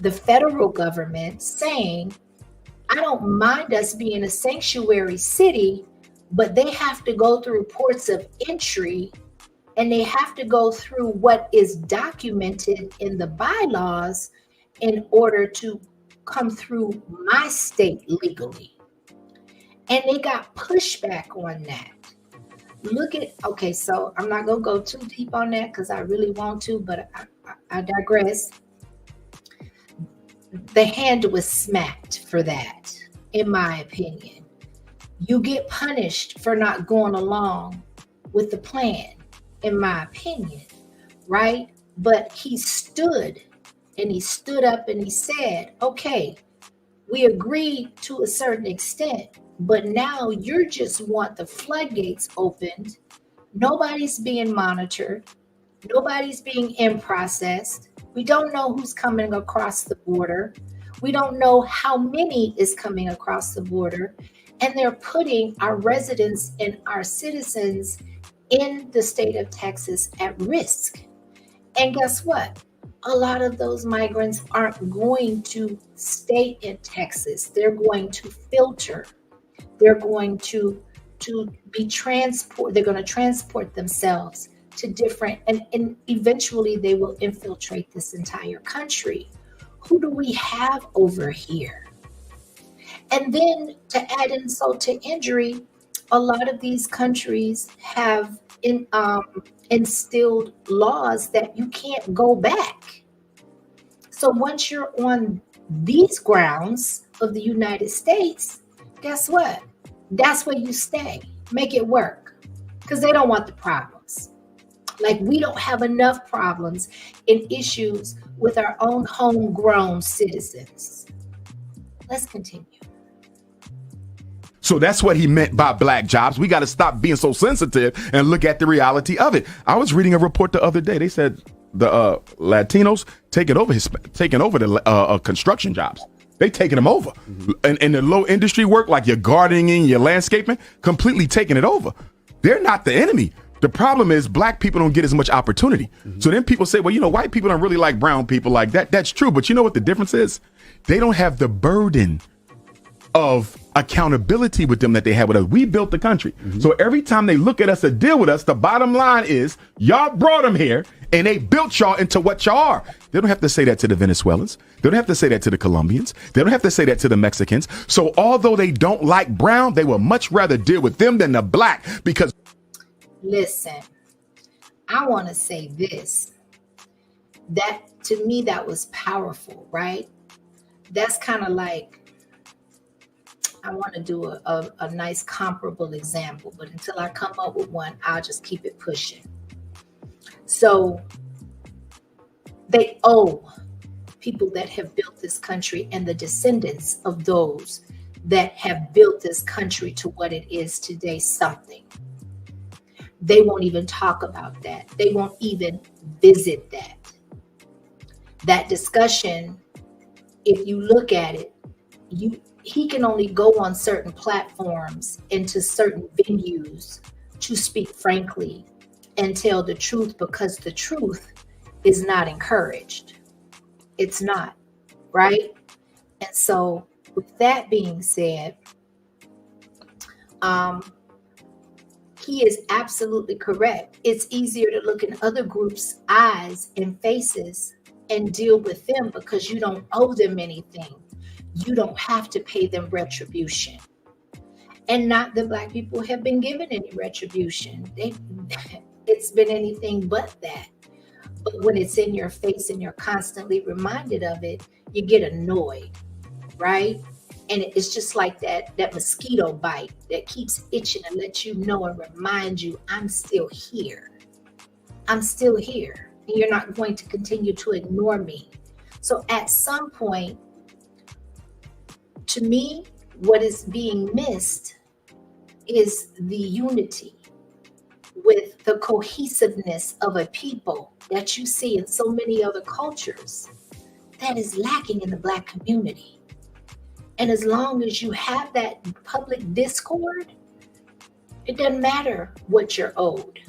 the federal government, saying, I don't mind us being a sanctuary city, but they have to go through ports of entry, and they have to go through what is documented in the bylaws in order to come through my state legally. And they got pushback on that. Okay, so I'm not going to go too deep on that because I really want to, but I digress. The hand was smacked for that, in my opinion. You get punished for not going along with the plan, in my opinion, right? But he stood up and he said, okay, we agreed to a certain extent, but now you just want the floodgates opened. Nobody's being monitored. Nobody's being in processed. We don't know who's coming across the border. We don't know how many is coming across the border. And they're putting our residents and our citizens in the state of Texas at risk. And guess what? A lot of those migrants aren't going to stay in Texas. They're going to filter. They're going to be transport. They're going to transport themselves to different, and eventually they will infiltrate this entire country. Who do we have over here? And then to add insult to injury, a lot of these countries have instilled laws that you can't go back. So once you're on these grounds of the United States, guess what? That's where you stay. Make it work, because they don't want the problems. Like, we don't have enough problems and issues with our own homegrown citizens. Let's continue. So that's what he meant by black jobs. We got to stop being so sensitive and look at the reality of it. I was reading a report the other day. They said the Latinos taking over the construction jobs. They taking them over. And the low industry work, like your gardening, your landscaping, completely taking it over. They're not the enemy. The problem is black people don't get as much opportunity. So then people say, well, white people don't really like brown people like that. That's true. But you know what the difference is? They don't have the burden of accountability with them that they had with us. We built the country. So every time they look at us or deal with us, the bottom line is y'all brought them here and they built y'all into what y'all are. They don't have to say that to the Venezuelans. They don't have to say that to the Colombians. They don't have to say that to the Mexicans. So although they don't like brown, they would much rather deal with them than the black, because listen, I want to say this, that to me, that was powerful, right? That's kind of like, I want to do a nice comparable example, but until I come up with one, I'll just keep it pushing. So they owe people that have built this country and the descendants of those that have built this country to what it is today something. They won't even talk about that. They won't even visit that. That discussion, if you look at it, he can only go on certain platforms into certain venues to speak frankly and tell the truth, because the truth is not encouraged. It's not, right? And so with that being said, he is absolutely correct. It's easier to look in other groups' eyes and faces and deal with them because you don't owe them anything. You don't have to pay them retribution. And not that black people have been given any retribution. It's been anything but that. But when it's in your face and you're constantly reminded of it, you get annoyed, right? And it's just like that mosquito bite that keeps itching and lets you know and remind you, I'm still here. I'm still here. And you're not going to continue to ignore me. So at some point, to me, what is being missed is the unity with the cohesiveness of a people that you see in so many other cultures that is lacking in the black community. And as long as you have that public discord, it doesn't matter what you're owed.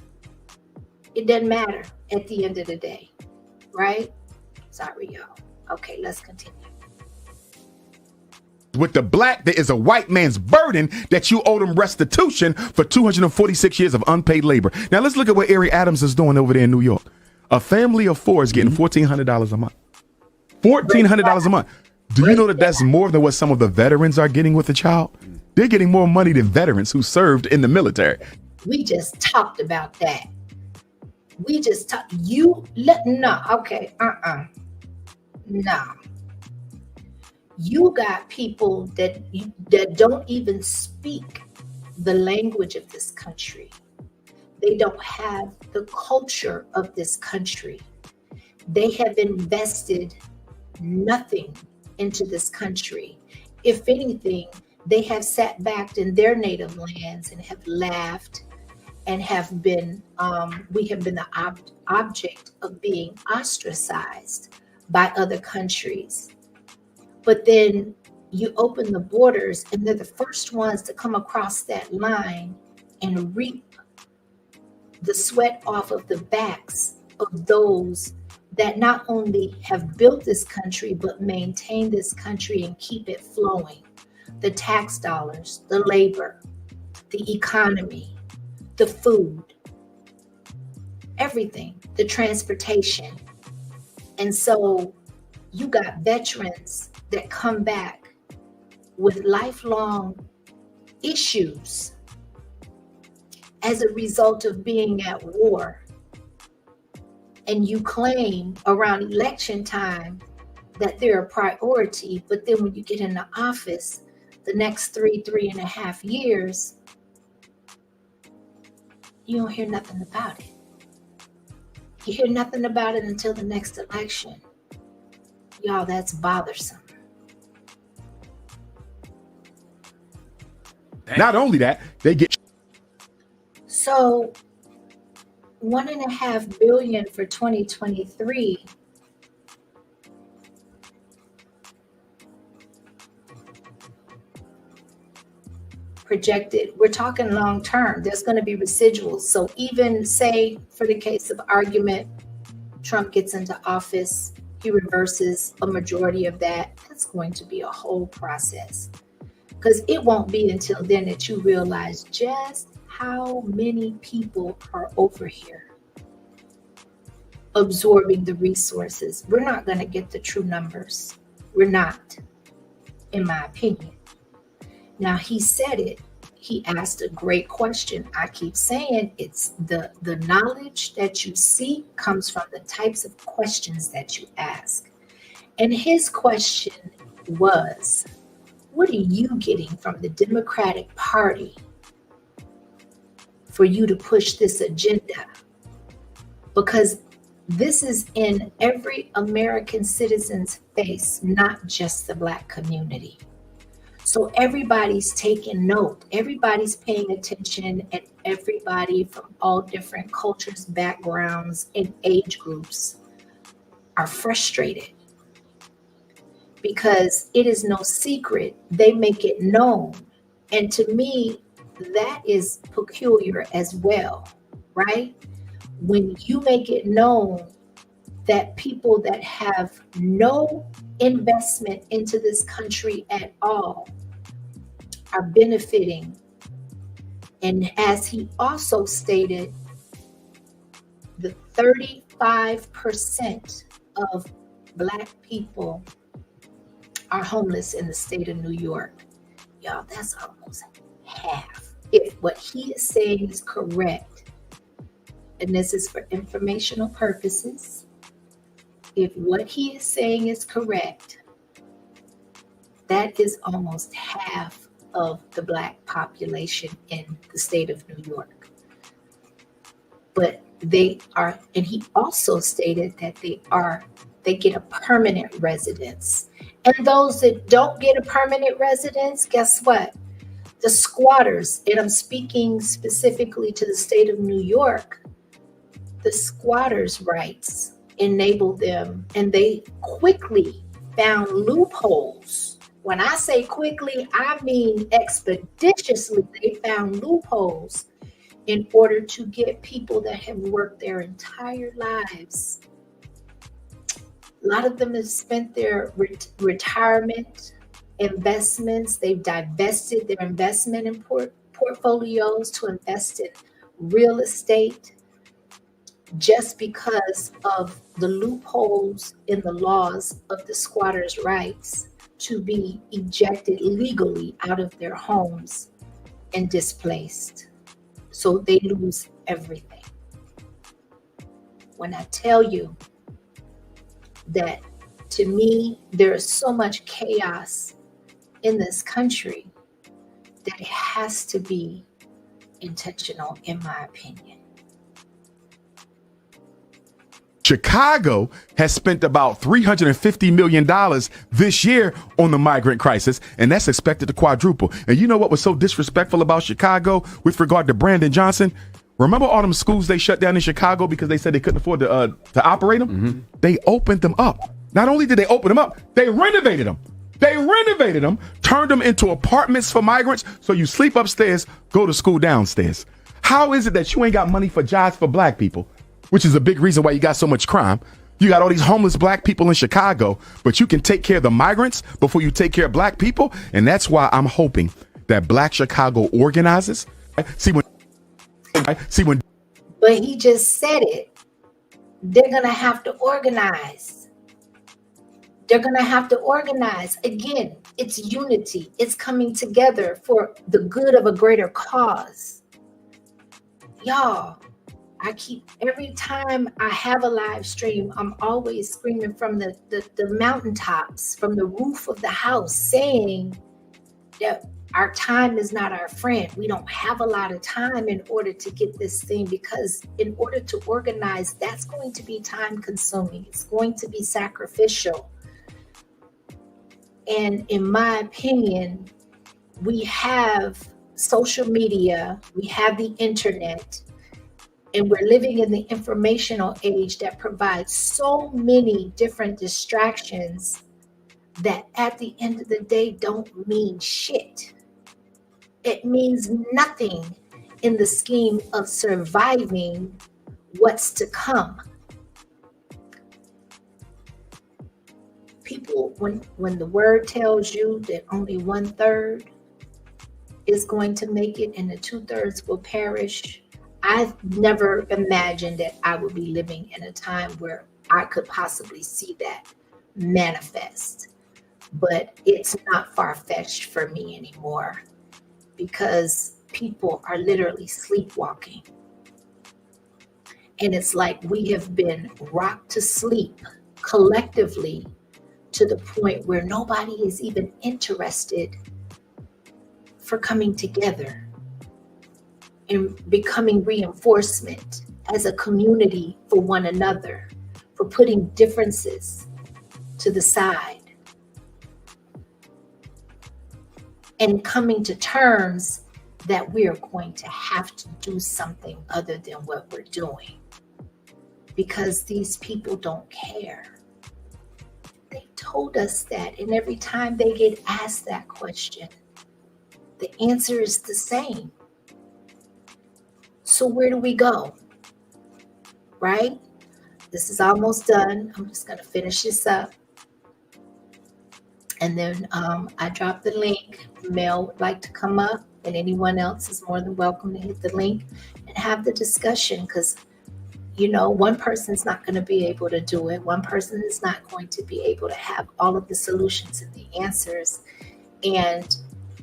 It doesn't matter at the end of the day, right? Sorry, y'all. Okay, let's continue. with the black, there is a white man's burden that you owe them restitution for 246 years of unpaid labor. Now let's look at what Eric Adams is doing over there in New York. A family of four is getting $1,400 a month. $1,400 a month. Do you know that that's more than what some of the veterans are getting with a child? They're getting more money than veterans who served in the military. We just talked about that. We just talked. No. You got people that don't even speak the language of this country. They don't have the culture of this country. They have invested nothing into this country. If anything, they have sat back in their native lands and have laughed and have been, we have been the object of being ostracized by other countries. But then you open the borders and they're the first ones to come across that line and reap the sweat off of the backs of those that not only have built this country, but maintain this country and keep it flowing. The tax dollars, the labor, the economy, the food, everything, the transportation. And so you got veterans that come back with lifelong issues as a result of being at war. And you claim around election time that they're a priority, but then when you get into office, the next 3.5 years, you don't hear nothing about it. You hear nothing about it until the next election. Y'all, that's bothersome. Not only that, they get. So $1.5 billion for 2023. Projected, we're talking long term, there's going to be residuals. So even say for the case of argument, Trump gets into office, he reverses a majority of that. That's going to be a whole process, because it won't be until then that you realize just how many people are over here absorbing the resources. We're not going to get the true numbers. We're not, in my opinion. Now, he said it. He asked a great question. I keep saying it's the knowledge that you seek comes from the types of questions that you ask. And his question was, what are you getting from the Democratic Party for you to push this agenda? Because this is in every American citizen's face, not just the Black community. So everybody's taking note, everybody's paying attention, and everybody from all different cultures, backgrounds, and age groups are frustrated, because it is no secret. They make it known. And to me, that is peculiar as well, right? When you make it known that people that have no investment into this country at all are benefiting. And as he also stated, the 35% of Black people are homeless in the state of New York. Y'all, that's almost half. If what he is saying is correct, and this is for informational purposes, if what he is saying is correct, that is almost half of the Black population in the state of New York. But they are, and he also stated that they get a permanent residence. And those that don't get a permanent residence, guess what? The squatters, and I'm speaking specifically to the state of New York, the squatters' rights enable them, and they quickly found loopholes. When I say quickly, I mean expeditiously. They found loopholes in order to get people that have worked their entire lives. A lot of them have spent their retirement investments. They've divested their investment in portfolios to invest in real estate just because of the loopholes in the laws of the squatters' rights to be ejected legally out of their homes and displaced. So they lose everything. When I tell you that, to me, there is so much chaos in this country that it has to be intentional, in my opinion. Chicago has spent about $350 million this year on the migrant crisis, and that's expected to quadruple. And you know what was so disrespectful about Chicago with regard to Brandon Johnson? Remember all them schools they shut down in Chicago because they said they couldn't afford to operate them? Mm-hmm. They opened them up. Not only did they open them up, they renovated them. Turned them into apartments for migrants, so you sleep upstairs, go to school downstairs. How is it that you ain't got money for jobs for black people, which is a big reason why you got so much crime? You got all these homeless black people in Chicago, but you can take care of the migrants before you take care of black people, and that's why I'm hoping that Black Chicago organizes. But he just said it. They're going to have to organize. They're going to have to organize. Again, it's unity. It's coming together for the good of a greater cause. Y'all, every time I have a live stream, I'm always screaming from the mountaintops, from the roof of the house, saying that our time is not our friend. We don't have a lot of time in order to get this thing, because in order to organize, that's going to be time consuming. It's going to be sacrificial. And in my opinion, we have social media, we have the internet, and we're living in the informational age that provides so many different distractions that at the end of the day don't mean shit. It means nothing in the scheme of surviving what's to come. People, when the word tells you that only 1/3 is going to make it and the 2/3 will perish, I've never imagined that I would be living in a time where I could possibly see that manifest. But it's not far-fetched for me anymore, because people are literally sleepwalking. And it's like we have been rocked to sleep collectively to the point where nobody is even interested for coming together and becoming reinforcement as a community for one another, for putting differences to the side and coming to terms that we are going to have to do something other than what we're doing, because these people don't care. They told us that, and every time they get asked that question, the answer is the same. So where do we go? Right? This is almost done. I'm just going to finish this up. And then I dropped the link. Mel would like to come up, and anyone else is more than welcome to hit the link and have the discussion, because one person's not going to be able to do it. One person is not going to be able to have all of the solutions and the answers.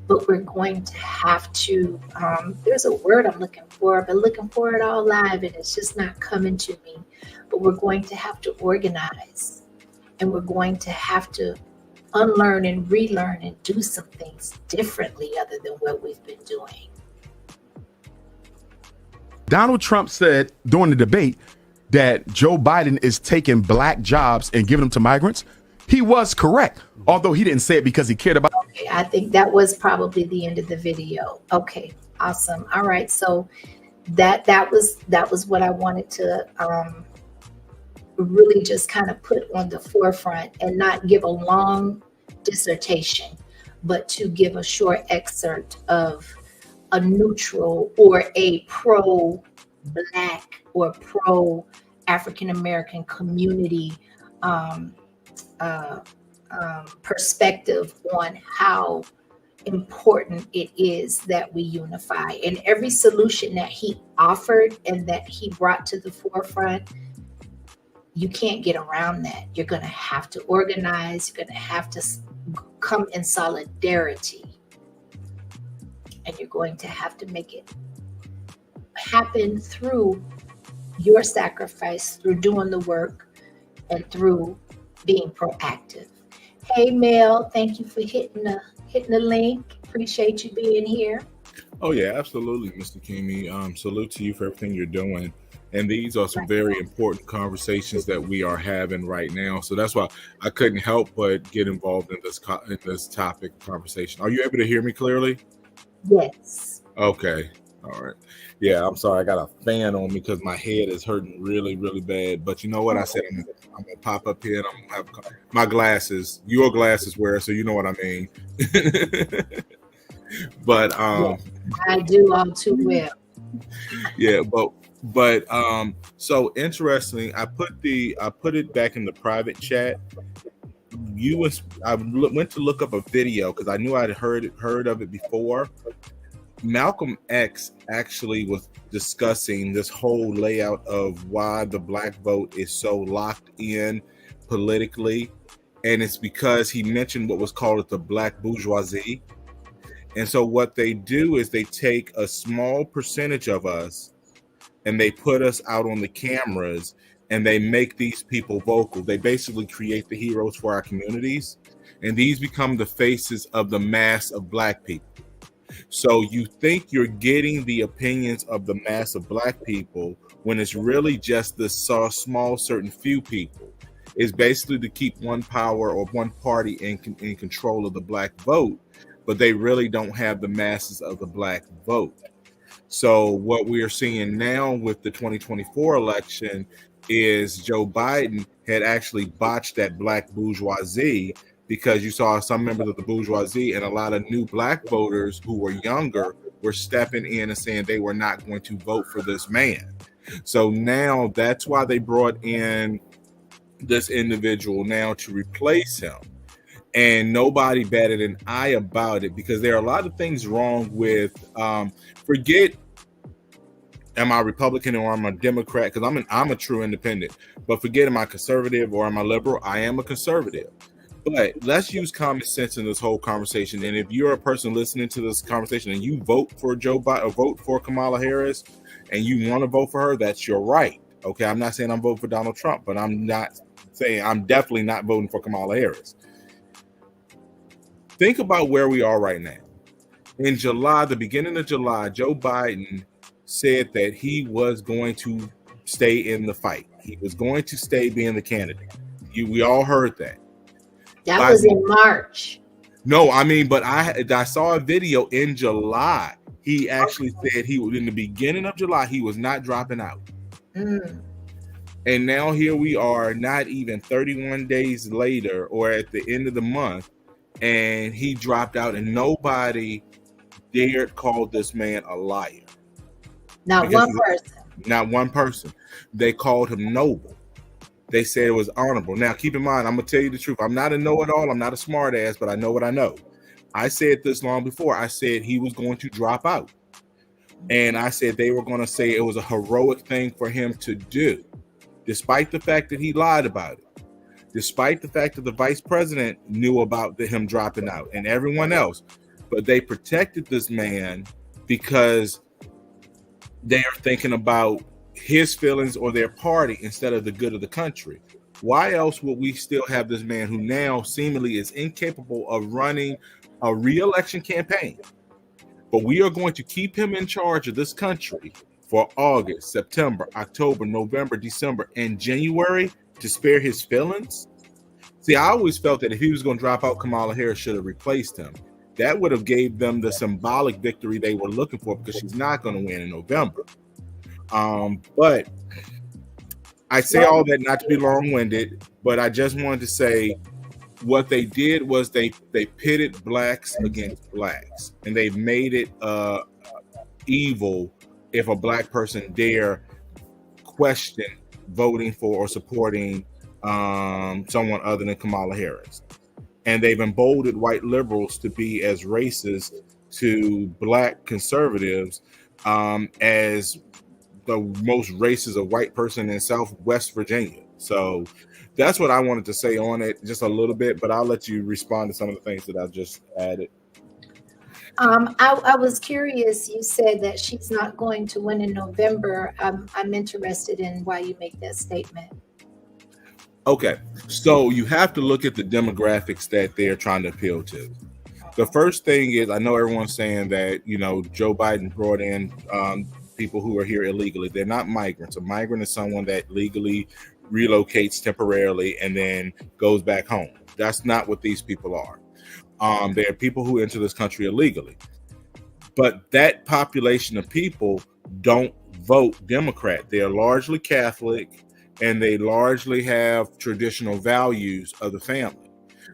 But we're going to have to, there's a word I'm looking for. I've been looking for it all live and it's just not coming to me. But we're going to have to organize, and we're going to have to unlearn and relearn and do some things differently other than what we've been doing. Donald Trump said during the debate that Joe Biden is taking black jobs and giving them to migrants. He was correct, although he didn't say it because he cared about. Okay, I think that was probably the end of the video. Okay, awesome. All right, so that was what I wanted to really just kind of put on the forefront, and not give a long dissertation, but to give a short excerpt of a neutral or a pro-Black or pro-African American community perspective on how important it is that we unify. And every solution that he offered and that he brought to the forefront, you can't get around that. You're going to have to organize, you're going to have to come in solidarity, and you're going to have to make it happen through your sacrifice, through doing the work, and through being proactive. Hey Mel, thank you for hitting the link. Appreciate you being here. Oh yeah, absolutely, Mr. Kimi. Salute to you for everything you're doing. And these are some very important conversations that we are having right now. So that's why I couldn't help but get involved in this topic conversation. Are you able to hear me clearly? Yes. Okay. All right. Yeah, I'm sorry. I got a fan on me because my head is hurting really, really bad. But you know what? I said I'm gonna pop up here and I'm gonna have my glasses, your glasses wearer, so you know what I mean. But I do all too well. Yeah, but so interestingly, I put it back in the private chat. I went to look up a video because I knew I'd heard of it before. Malcolm X actually was discussing this whole layout of why the black vote is so locked in politically, and it's because he mentioned what was called the black bourgeoisie. And so what they do is they take a small percentage of us and they put us out on the cameras and they make these people vocal. They basically create the heroes for our communities, and these become the faces of the mass of black people. So you think you're getting the opinions of the mass of black people when it's really just the small certain few people. It's basically to keep one power or one party in control of the black vote, but they really don't have the masses of the black vote. So what we are seeing now with the 2024 election is Joe Biden had actually botched that black bourgeoisie, because you saw some members of the bourgeoisie and a lot of new black voters who were younger were stepping in and saying they were not going to vote for this man. So now that's why they brought in this individual now to replace him. And nobody batted an eye about it, because there are a lot of things wrong with, forget, am I Republican or am I Democrat? Because I'm a true independent. But forget, am I conservative or am I liberal? I am a conservative. But let's use common sense in this whole conversation. And if you're a person listening to this conversation and you vote for Joe Biden or vote for Kamala Harris and you want to vote for her, that's your right. Okay, I'm not saying I'm voting for Donald Trump, but I'm not saying I'm definitely not voting for Kamala Harris. Think about where we are right now. In July, the beginning of July, Joe Biden said that he was going to stay in the fight. He was going to stay being the candidate. We all heard that. That was in March. No, I mean, but I saw a video in July. He actually said he was in the beginning of July, he was not dropping out. And now here we are, not even 31 days later or at the end of the month, and he dropped out, and nobody dared call this man a liar. Not one person. Not one person. They called him noble. They said it was honorable. Now, keep in mind, I'm going to tell you the truth. I'm not a know-it-all. I'm not a smart ass, but I know what I know. I said this long before. I said he was going to drop out. And I said they were going to say it was a heroic thing for him to do, despite the fact that he lied about it, despite the fact that the vice president knew about him dropping out and everyone else. But they protected this man because they are thinking about his feelings or their party instead of the good of the country. Why else would we still have this man who now seemingly is incapable of running a re-election campaign? But we are going to keep him in charge of this country for August, September, October, November, December, and January to spare his feelings? See, I always felt that if he was going to drop out, Kamala Harris should have replaced him. That would have gave them the symbolic victory they were looking for, because she's not going to win in November. But I say all that not to be long-winded, but I just wanted to say what they did was they pitted blacks against blacks, and they made it evil if a black person dare question voting for or supporting someone other than Kamala Harris. and they've emboldened white liberals to be as racist to black conservatives as the most racist of white person in Southwest Virginia. So that's what I wanted to say on it, just a little bit, but I'll let you respond to some of the things that I just added. I was curious. You said that she's not going to win in November. I'm interested in why you make that statement. Okay, so you have to look at the demographics that they're trying to appeal to. The first thing is, I know everyone's saying that, you know, Joe Biden brought in people who are here illegally. They're not migrants. A migrant is someone that legally relocates temporarily and then goes back home. That's not what these people are. They are people who enter this country illegally. But that population of people don't vote Democrat. They are largely Catholic, and they largely have traditional values of the family.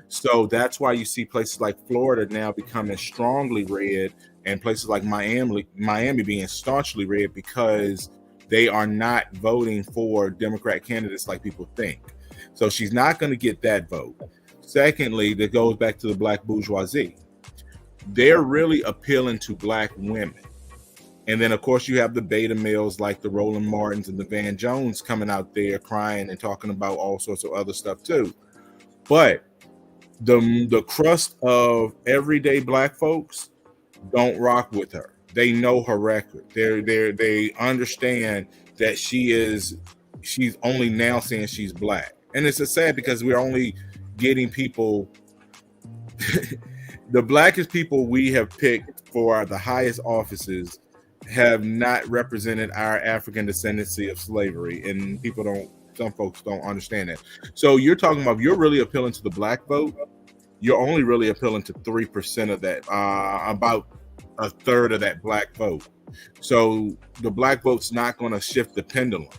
So that's why you see places like Florida now becoming strongly red, and places like Miami being staunchly red, because they are not voting for Democrat candidates like people think. So she's not going to get that vote. Secondly, that goes back to the black bourgeoisie. They're really appealing to black women. And then, of course, you have the beta males like the Roland Martins and the Van Jones coming out there crying and talking about all sorts of other stuff too. But the crust of everyday black folks don't rock with her. They know her record. They understand that she's only now saying she's black. And it's sad because we're only getting people the blackest people we have picked for the highest offices have not represented our African descendancy of slavery, and some folks don't understand that. So you're talking about, you're really appealing to the black vote. You're only really appealing to 3% of that, about a third of that black vote. So the black vote's not going to shift the pendulum.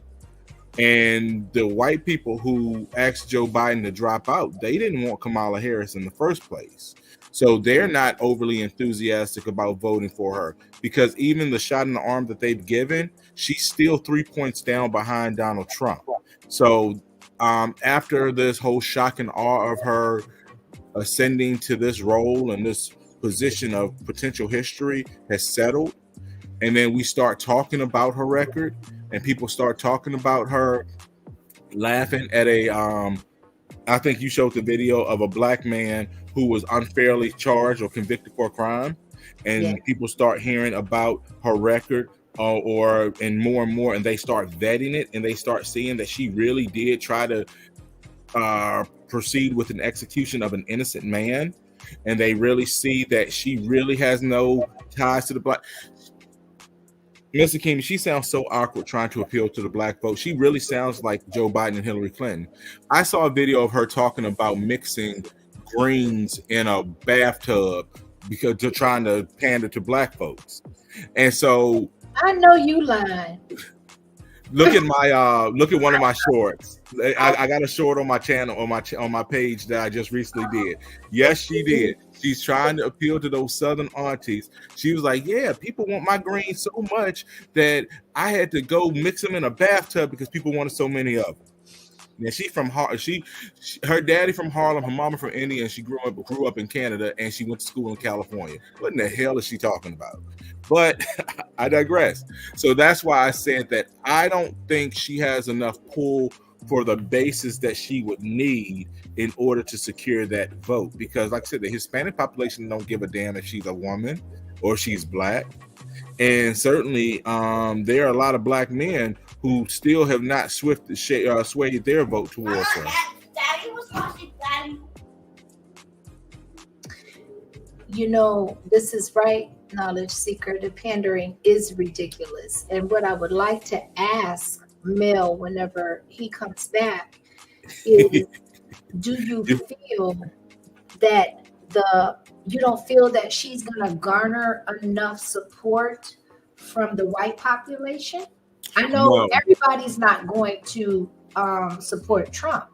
And the white people who asked Joe Biden to drop out, they didn't want Kamala Harris in the first place. So they're not overly enthusiastic about voting for her, because even the shot in the arm that they've given, she's still 3 points down behind Donald Trump. So after this whole shock and awe of her ascending to this role and this position of potential history has settled, and then we start talking about her record, and people start talking about her laughing at I think you showed the video of a black man who was unfairly charged or convicted for a crime, and people start hearing about her record and more, and they start vetting it, and they start seeing that she really did try to proceed with an execution of an innocent man, and they really see that she really has no ties to the black. Mr. King, she sounds so awkward trying to appeal to the black vote. She really sounds like Joe Biden and Hillary Clinton. I saw a video of her talking about mixing greens in a bathtub because they're trying to pander to black folks. And so I know you lying. Look at one of my shorts. I got a short on my channel, on my page that I just recently did. Yes, she did. She's trying to appeal to those Southern aunties. She was like, yeah, people want my greens so much that I had to go mix them in a bathtub because people wanted so many of them. Now she's from her daddy from Harlem, her mama from India, and she grew up in Canada, and she went to school in California. What in the hell is she talking about? But I digress. So that's why I said that I don't think she has enough pull for the basis that she would need in order to secure that vote. Because like I said, the Hispanic population don't give a damn if she's a woman or she's black. And certainly there are a lot of black men who still have not swayed their vote towards her. You know, this is right, knowledge seeker. The pandering is ridiculous. And what I would like to ask Mel whenever he comes back is, do you feel that you don't feel that she's going to garner enough support from the white population? I know everybody's not going to support Trump.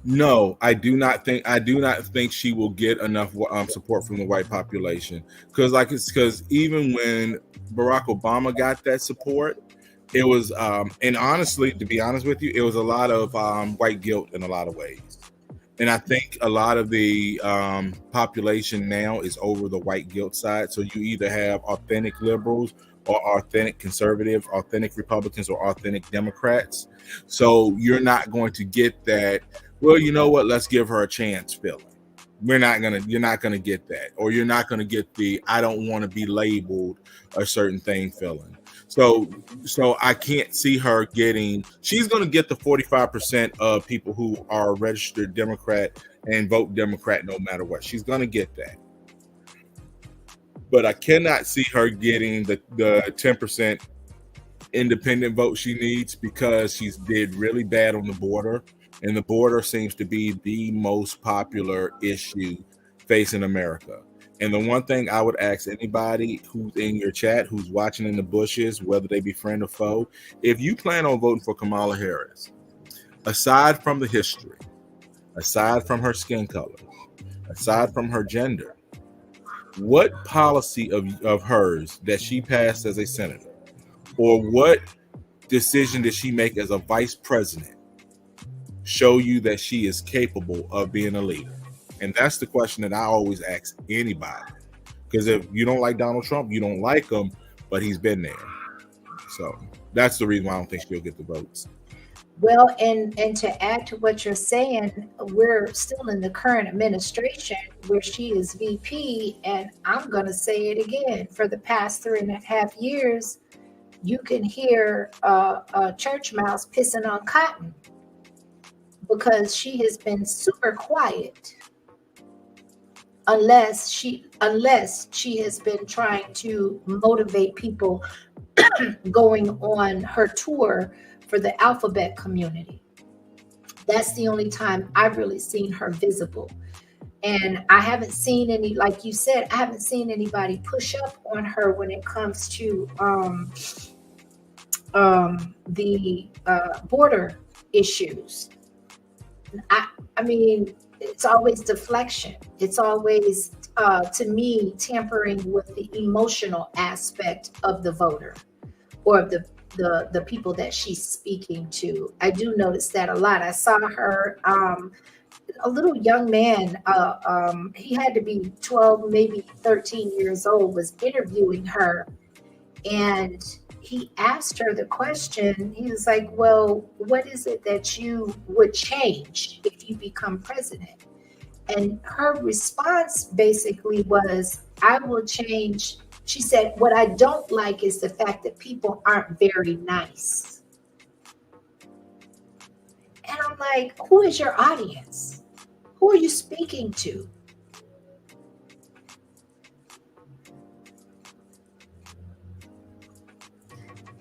No, I do not think she will get enough support from the white population, because even when Barack Obama got that support, it was and honestly, to be honest with you, it was a lot of white guilt in a lot of ways. And I think a lot of the population now is over the white guilt side. So you either have authentic liberals or authentic conservative, authentic Republicans or authentic Democrats. So you're not going to get that, well, you know what, let's give her a chance feeling. You're not gonna get that, or you're not gonna get the I don't want to be labeled a certain thing feeling. So I can't see her getting. She's gonna get the 45% of people who are registered Democrat and vote Democrat no matter what. She's gonna get that, but I cannot see her getting the 10% independent vote she needs, because she's did really bad on the border. And the border seems to be the most popular issue facing America. And the one thing I would ask anybody who's in your chat, who's watching in the bushes, whether they be friend or foe, if you plan on voting for Kamala Harris, aside from the history, aside from her skin color, aside from her gender, what policy of hers that she passed as a senator, or what decision did she make as a vice president, show you that she is capable of being a leader? And that's the question that I always ask anybody. Because if you don't like Donald Trump, you don't like him, but he's been there. So that's the reason why I don't think she'll get the votes. Well, and to add to what you're saying, we're still in the current administration where she is VP, and I'm going to say it again. For the past 3.5 years, you can hear church mouse pissing on cotton, because she has been super quiet, unless she has been trying to motivate people going on her tour for the alphabet community. That's the only time I've really seen her visible. And I haven't seen any, like you said, I haven't seen anybody push up on her when it comes to the border issues. I mean, it's always deflection. It's always, to me, tampering with the emotional aspect of the voter or of the people that she's speaking to. I do notice that a lot. I saw her, a little young man, he had to be 12, maybe 13 years old, was interviewing her, and he asked her the question. He was like, well, what is it that you would change if you become president? And her response basically was, I will change. She said, what I don't like is the fact that people aren't very nice. And I'm like, who is your audience? Who are you speaking to?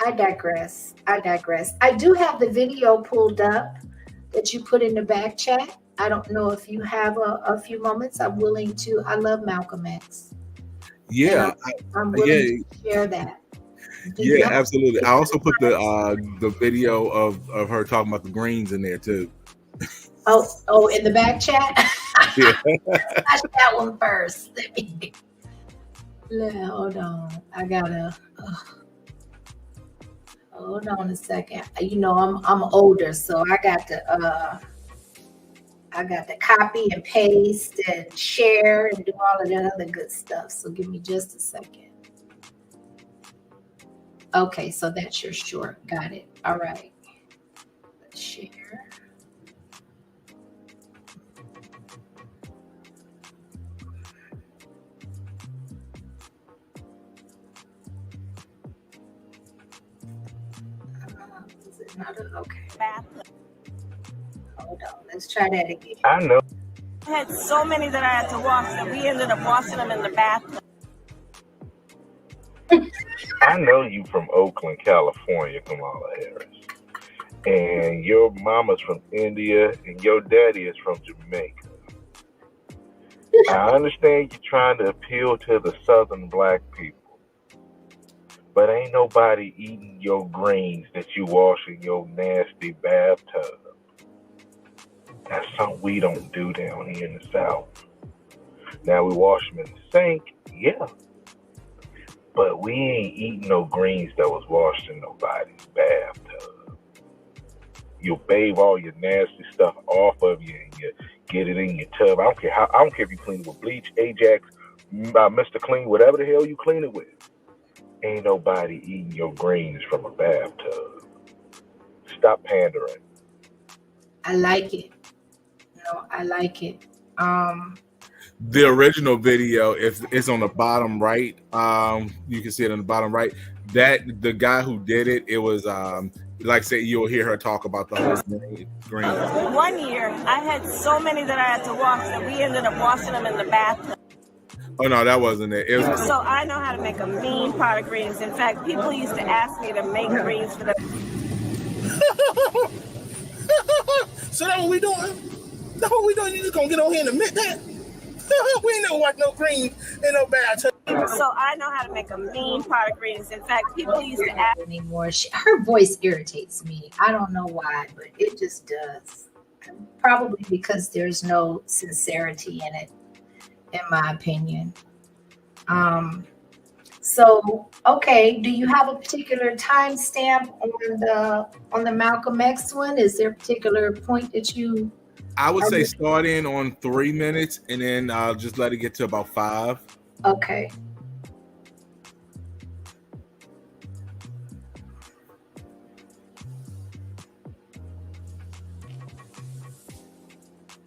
I digress. I do have the video pulled up that you put in the back chat. I don't know if you have a few moments. I'm willing to. I love Malcolm X. Yeah, I'm willing to share that. Yeah, absolutely. I also put the video of her talking about the greens in there too. Oh, in the back chat. Yeah. Watch that one first. Hold on. I gotta. Hold on a second. You know, I'm older, so I got to copy and paste and share and do all of that other good stuff. So give me just a second. Okay, so that's your short. Got it. All right. Let's share. Okay. Hold on. Let's try that again. I know. I had so many that I had to wash that we ended up washing them in the bathtub. I know you from Oakland, California, Kamala Harris. And your mama's from India and your daddy is from Jamaica. I understand you're trying to appeal to the southern black people. But ain't nobody eating your greens that you wash in your nasty bathtub. That's something we don't do down here in the South. Now we wash them in the sink, yeah. But we ain't eating no greens that was washed in nobody's bathtub. You'll bathe all your nasty stuff off of you and Get it in your tub. I don't care if you clean it with bleach, Ajax, Mr. Clean, whatever the hell you clean it with. Ain't nobody eating your greens from a bathtub. Stop pandering. I like it. No, I like it. The original video, if it's on the bottom right, you can see it on the bottom right. That the guy who did it, it was like I said, you'll hear her talk about the whole green. 1 year, I had so many that I had to wash that we ended up washing them in the bathtub. Oh no, that wasn't it. It was. So I know how to make a mean pot of greens. In fact, people used to ask me to make greens for them. So that's what we doing? That's what we doing? You just gonna get on here and admit that? We ain't never watched no greens in no bathtub. So I know how to make a mean pot of greens. In fact, people used to ask anymore. Her voice irritates me. I don't know why, but it just does. Probably because there's no sincerity in it, in my opinion. So okay, do you have a particular timestamp on the Malcolm X one? Is there a particular point that you? I would say start in on 3 minutes and then just let it get to about 5. Okay.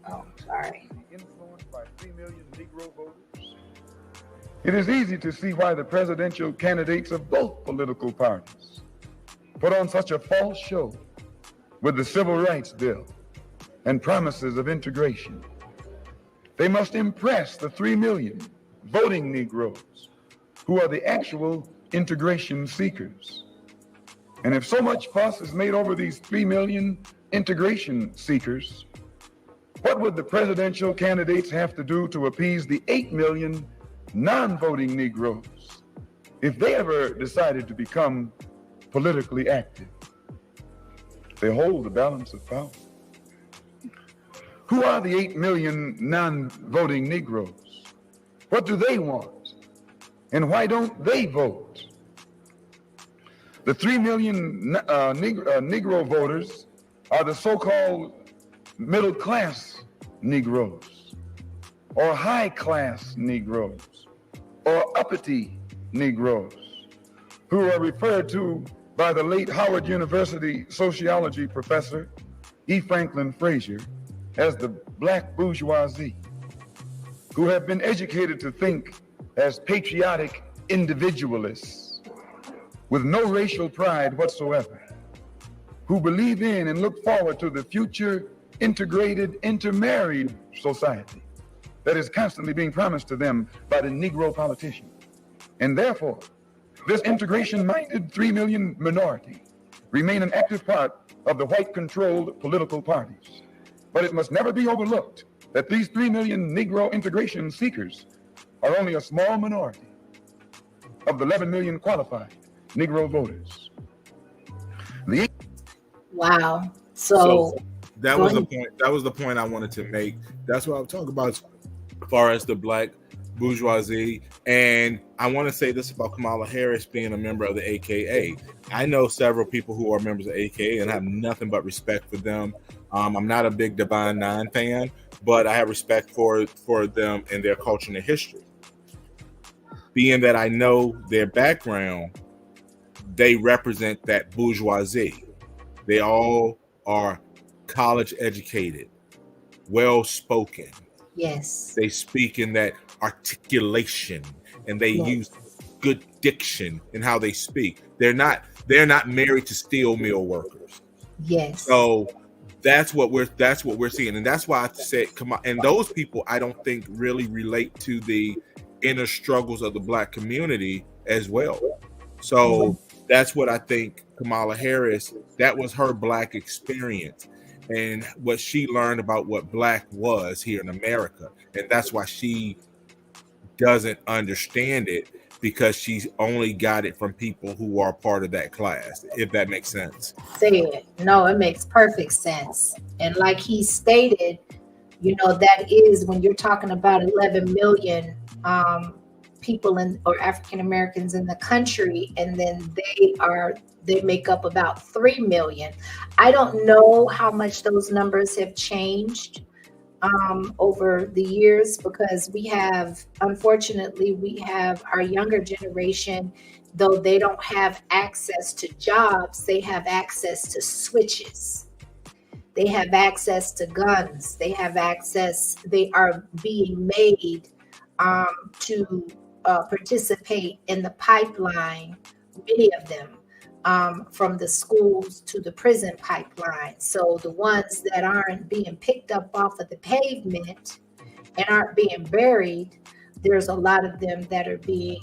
Oh, sorry. Influenced by 3 million Negro voters. It is easy to see why the presidential candidates of both political parties put on such a false show with the Civil Rights Bill and promises of integration. They must impress the 3 million voting Negroes who are the actual integration seekers. And if so much fuss is made over these 3 million integration seekers, what would the presidential candidates have to do to appease the 8 million non-voting Negroes if they ever decided to become politically active? They hold the balance of power. Who are the 8 million non-voting Negroes? What do they want? And why don't they vote? The 3 million Negro voters are the so-called middle-class Negroes, or high-class Negroes, or uppity Negroes, who are referred to by the late Howard University sociology professor E. Franklin Frazier as the black bourgeoisie, who have been educated to think as patriotic individualists with no racial pride whatsoever, who believe in and look forward to the future integrated, intermarried society that is constantly being promised to them by the Negro politician. And therefore, this integration-minded 3 million minority remain an active part of the white-controlled political parties. But it must never be overlooked that these 3 million Negro integration seekers are only a small minority of the 11 million qualified Negro voters. Wow. So that was the point. That was the point I wanted to make. That's what I'm talking about as far as the black bourgeoisie. And I want to say this about Kamala Harris being a member of the AKA. I know several people who are members of AKA and I have nothing but respect for them. I'm not a big Divine Nine fan, but I have respect for them and their culture and their history. Being that I know their background, they represent that bourgeoisie. They all are college educated, well spoken. Yes. They speak in that articulation and they use good diction in how they speak. They're not married to steel mill workers. Yes. So that's what we're seeing. And that's why I said, come on. And those people I don't think really relate to the inner struggles of the black community as well. So that's what I think Kamala Harris, that was her black experience and what she learned about what black was here in America. And that's why she doesn't understand it, because she's only got it from people who are part of that class, if that makes sense. Say it. No, it makes perfect sense. And like he stated, that is when you're talking about 11 million people or African Americans in the country, and then they make up about 3 million. I don't know how much those numbers have changed over the years, because unfortunately, we have our younger generation, though they don't have access to jobs, they have access to switches. They have access to guns. They are being made to participate in the pipeline, many of them, from the schools to the prison pipeline. So the ones that aren't being picked up off of the pavement and aren't being buried, there's a lot of them that are being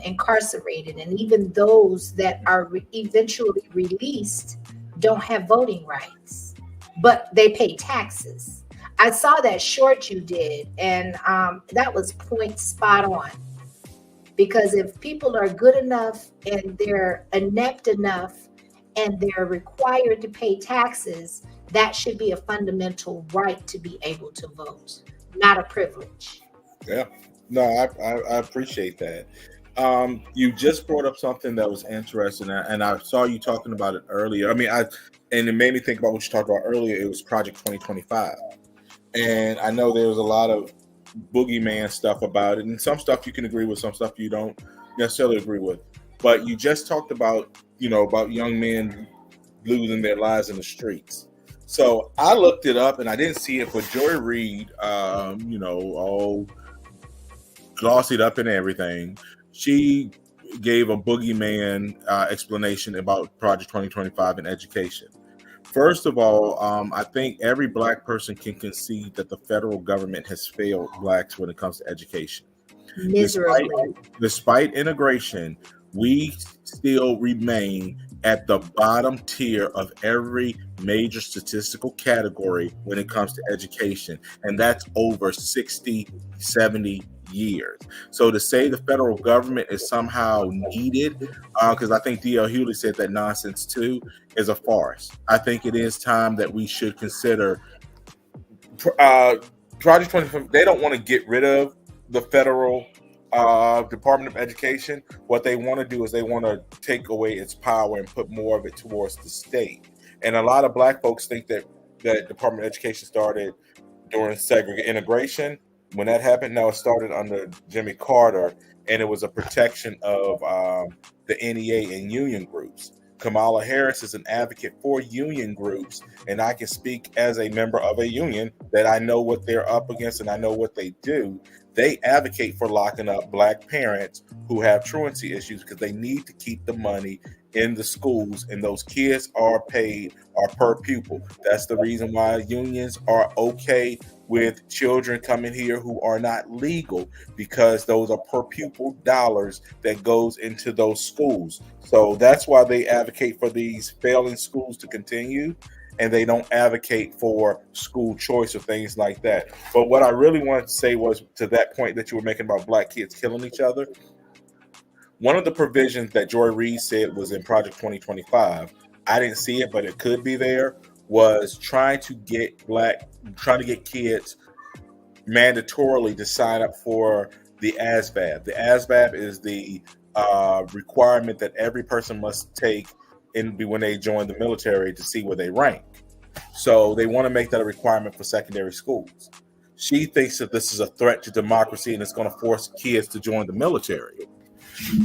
incarcerated. And even those that are eventually released don't have voting rights, but they pay taxes. I saw that short you did, and that was point spot on. Because if people are good enough and they're inept enough and they're required to pay taxes, that should be a fundamental right to be able to vote, not a privilege. Yeah, no, I appreciate that. You just brought up something that was interesting, and I saw you talking about it earlier. And it made me think about what you talked about earlier. It was Project 2025, and I know there was a lot of boogeyman stuff about it, and some stuff you can agree with, some stuff you don't necessarily agree with. But you just talked about, about young men losing their lives in the streets. So I looked it up, and I didn't see it, but Joy Reid, all glossied up and everything, she gave a boogeyman explanation about Project 2025 in education. First of all, I think every Black person can concede that the federal government has failed Blacks when it comes to education. Miserably. Despite integration, we still remain at the bottom tier of every major statistical category when it comes to education. And that's over 60, 70 years. So to say the federal government is somehow needed, because I think D.L. Hewley said that nonsense too, is a farce. I think it is time that we should consider Project 20. They don't want to get rid of the federal Department of Education. What they want to do is they want to take away its power and put more of it towards the state. And a lot of Black folks think that the Department of Education started during integration. When that happened, no, it started under Jimmy Carter, and it was a protection of the NEA and union groups. Kamala Harris is an advocate for union groups, and I can speak as a member of a union that I know what they're up against and I know what they do. They advocate for locking up Black parents who have truancy issues because they need to keep the money in the schools, and those kids are paid per pupil. That's the reason why unions are okay with children coming here who are not legal, because those are per pupil dollars that goes into those schools. So that's why they advocate for these failing schools to continue, and they don't advocate for school choice or things like that. But what I really wanted to say was, to that point that you were making about Black kids killing each other, one of the provisions that Joy Reid said was in Project 2025, I didn't see it, but it could be there, was trying to get kids mandatorily to sign up for the ASVAB. The ASVAB is the requirement that every person must take when they join the military to see where they rank. So they want to make that a requirement for secondary schools. She thinks that this is a threat to democracy and it's going to force kids to join the military.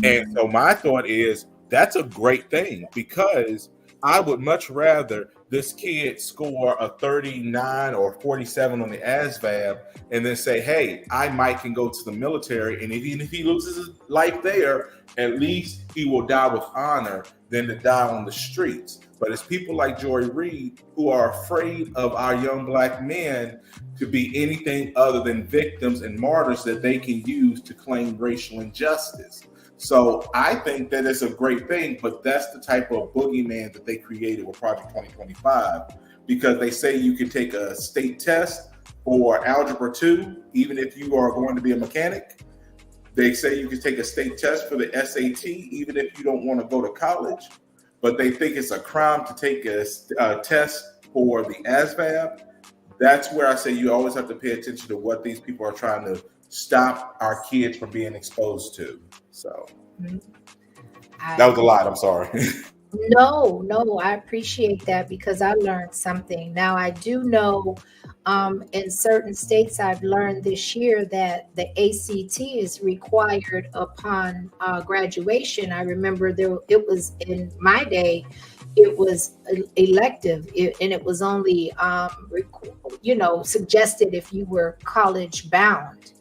And so my thought is that's a great thing, because I would much rather this kid score a 39 or 47 on the ASVAB and then say, hey, I might can go to the military, and even if he loses his life there, at least he will die with honor, than to die on the streets. But it's people like Joy Reid who are afraid of our young Black men to be anything other than victims and martyrs that they can use to claim racial injustice. So I think that it's a great thing, but that's the type of boogeyman that they created with Project 2025, because they say you can take a state test for Algebra 2, even if you are going to be a mechanic. They say you can take a state test for the SAT, even if you don't want to go to college. But they think it's a crime to take a test for the ASVAB. That's where I say you always have to pay attention to what these people are trying to stop our kids from being exposed to. So that was a lot. I'm sorry. No, I appreciate that because I learned something. Now I do know in certain states I've learned this year that the ACT is required upon graduation. I remember it was in my day, it was elective, and it was only suggested if you were college bound.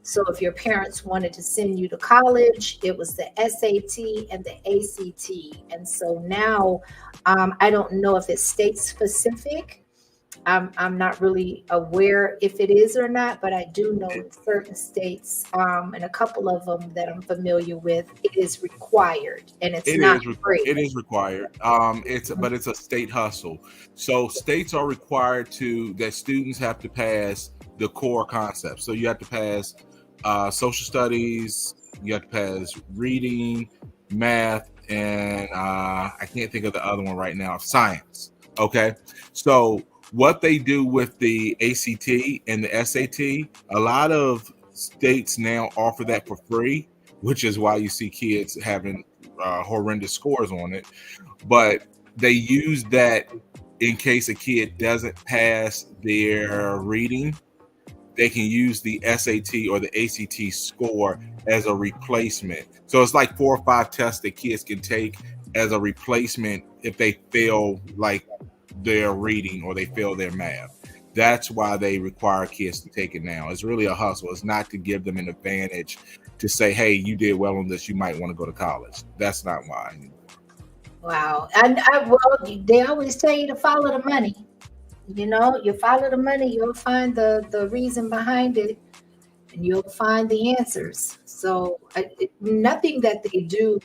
So if your parents wanted to send you to college, it was the SAT and the ACT. And so now I don't know if it's state specific. I'm not really aware if it is or not, but I do know in certain states and a couple of them that I'm familiar with, it is required and it's not free. It is required. But it's a state hustle. So states are required that students have to pass the core concepts. So you have to pass social studies, you have to pass reading, math, and I can't think of the other one right now, science. Okay. So what they do with the ACT and the SAT, a lot of states now offer that for free, which is why you see kids having horrendous scores on it. But they use that in case a kid doesn't pass their reading, they can use the SAT or the ACT score as a replacement. So it's like 4 or 5 tests that kids can take as a replacement if they fail like their reading or they fail their math. That's why they require kids to take it now. It's really a hustle. It's not to give them an advantage to say, hey, you did well on this, you might want to go to college. That's not why. Wow. And they always tell you to follow the money. You follow the money, you'll find the reason behind it, and you'll find the answers. So nothing that they do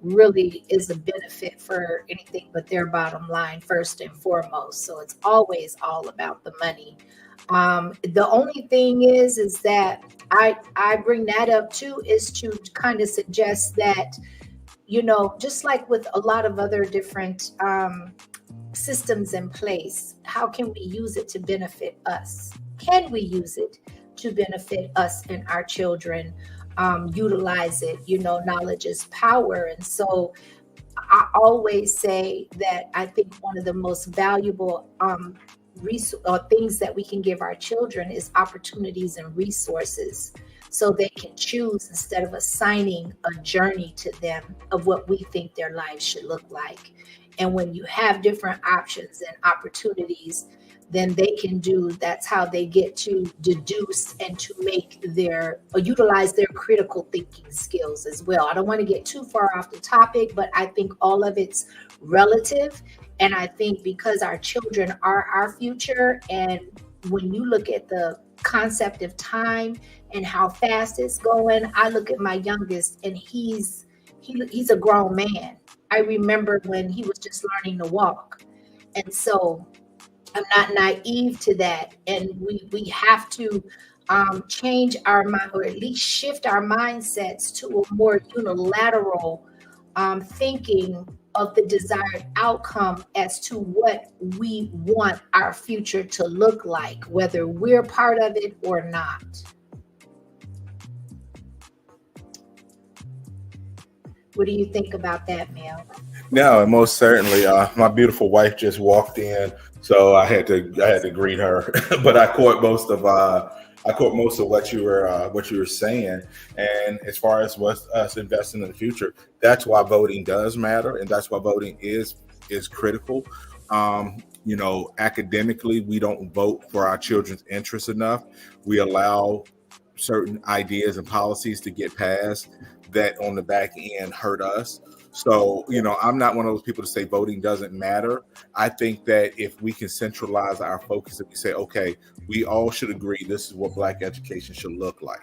really is a benefit for anything but their bottom line first and foremost. So it's always all about the money. The only thing is that I bring that up too, is to kind of suggest that, just like with a lot of other different systems in place, how can we use it to benefit us? Can we use it to benefit us and our children? Utilize it. Knowledge is power. And so I always say that I think one of the most valuable things that we can give our children is opportunities and resources, so they can choose instead of assigning a journey to them of what we think their lives should look like. And when you have different options and opportunities, then they can that's how they get to deduce and to make utilize their critical thinking skills as well. I don't want to get too far off the topic, but I think all of it's relative. And I think because our children are our future, and when you look at the concept of time and how fast it's going, I look at my youngest and he's a grown man. I remember when he was just learning to walk. And so I'm not naive to that. And we have to change our mind, or at least shift our mindsets to a more unilateral thinking of the desired outcome as to what we want our future to look like, whether we're part of it or not. What do you think about that, Mel? No, most certainly. My beautiful wife just walked in, so I had to greet her. But I caught most of what you were saying. And as far as us investing in the future, that's why voting does matter, and that's why voting is critical. Academically, we don't vote for our children's interests enough. We allow certain ideas and policies to get passed that on the back end hurt us. So, I'm not one of those people to say voting doesn't matter. I think that if we can centralize our focus and we say, okay, we all should agree this is what Black education should look like.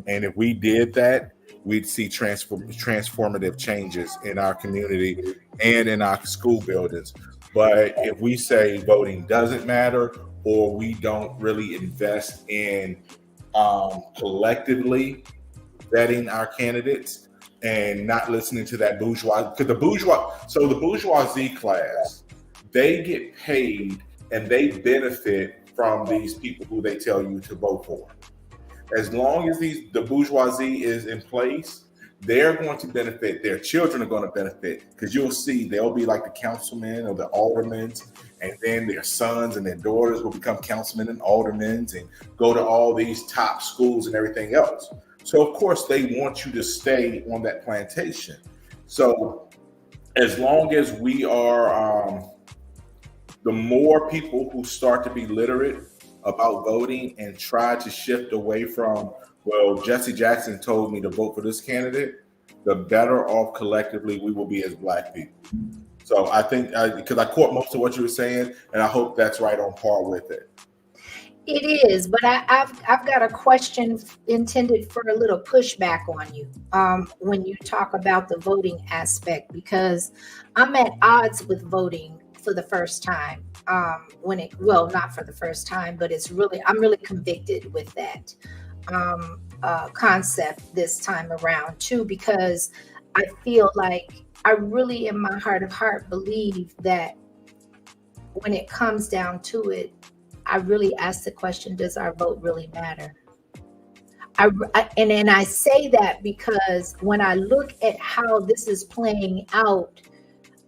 And if we did that, we'd see transformative changes in our community and in our school buildings. But if we say voting doesn't matter, or we don't really invest in collectively vetting our candidates and not listening to that bourgeois, because the bourgeoisie class, they get paid and they benefit from these people who they tell you to vote for. As long as the bourgeoisie is in place, they're going to benefit. Their children are going to benefit because you'll see they'll be like the councilmen or the aldermen, and then their sons and their daughters will become councilmen and aldermen and go to all these top schools and everything else. So, of course, they want you to stay on that plantation. So as long as we are, the more people who start to be literate about voting and try to shift away from, well, Jesse Jackson told me to vote for this candidate, the better off collectively we will be as Black people. So I think, because I caught most of what you were saying, and I hope that's right on par with it. It is, but I've got a question intended for a little pushback on you when you talk about the voting aspect, because I'm at odds with voting for the first time. Not for the first time, but I'm really convicted with that concept this time around too, because I feel like I really, in my heart of heart, believe that when it comes down to it, I really ask the question, does our vote really matter? And I say that because when I look at how this is playing out,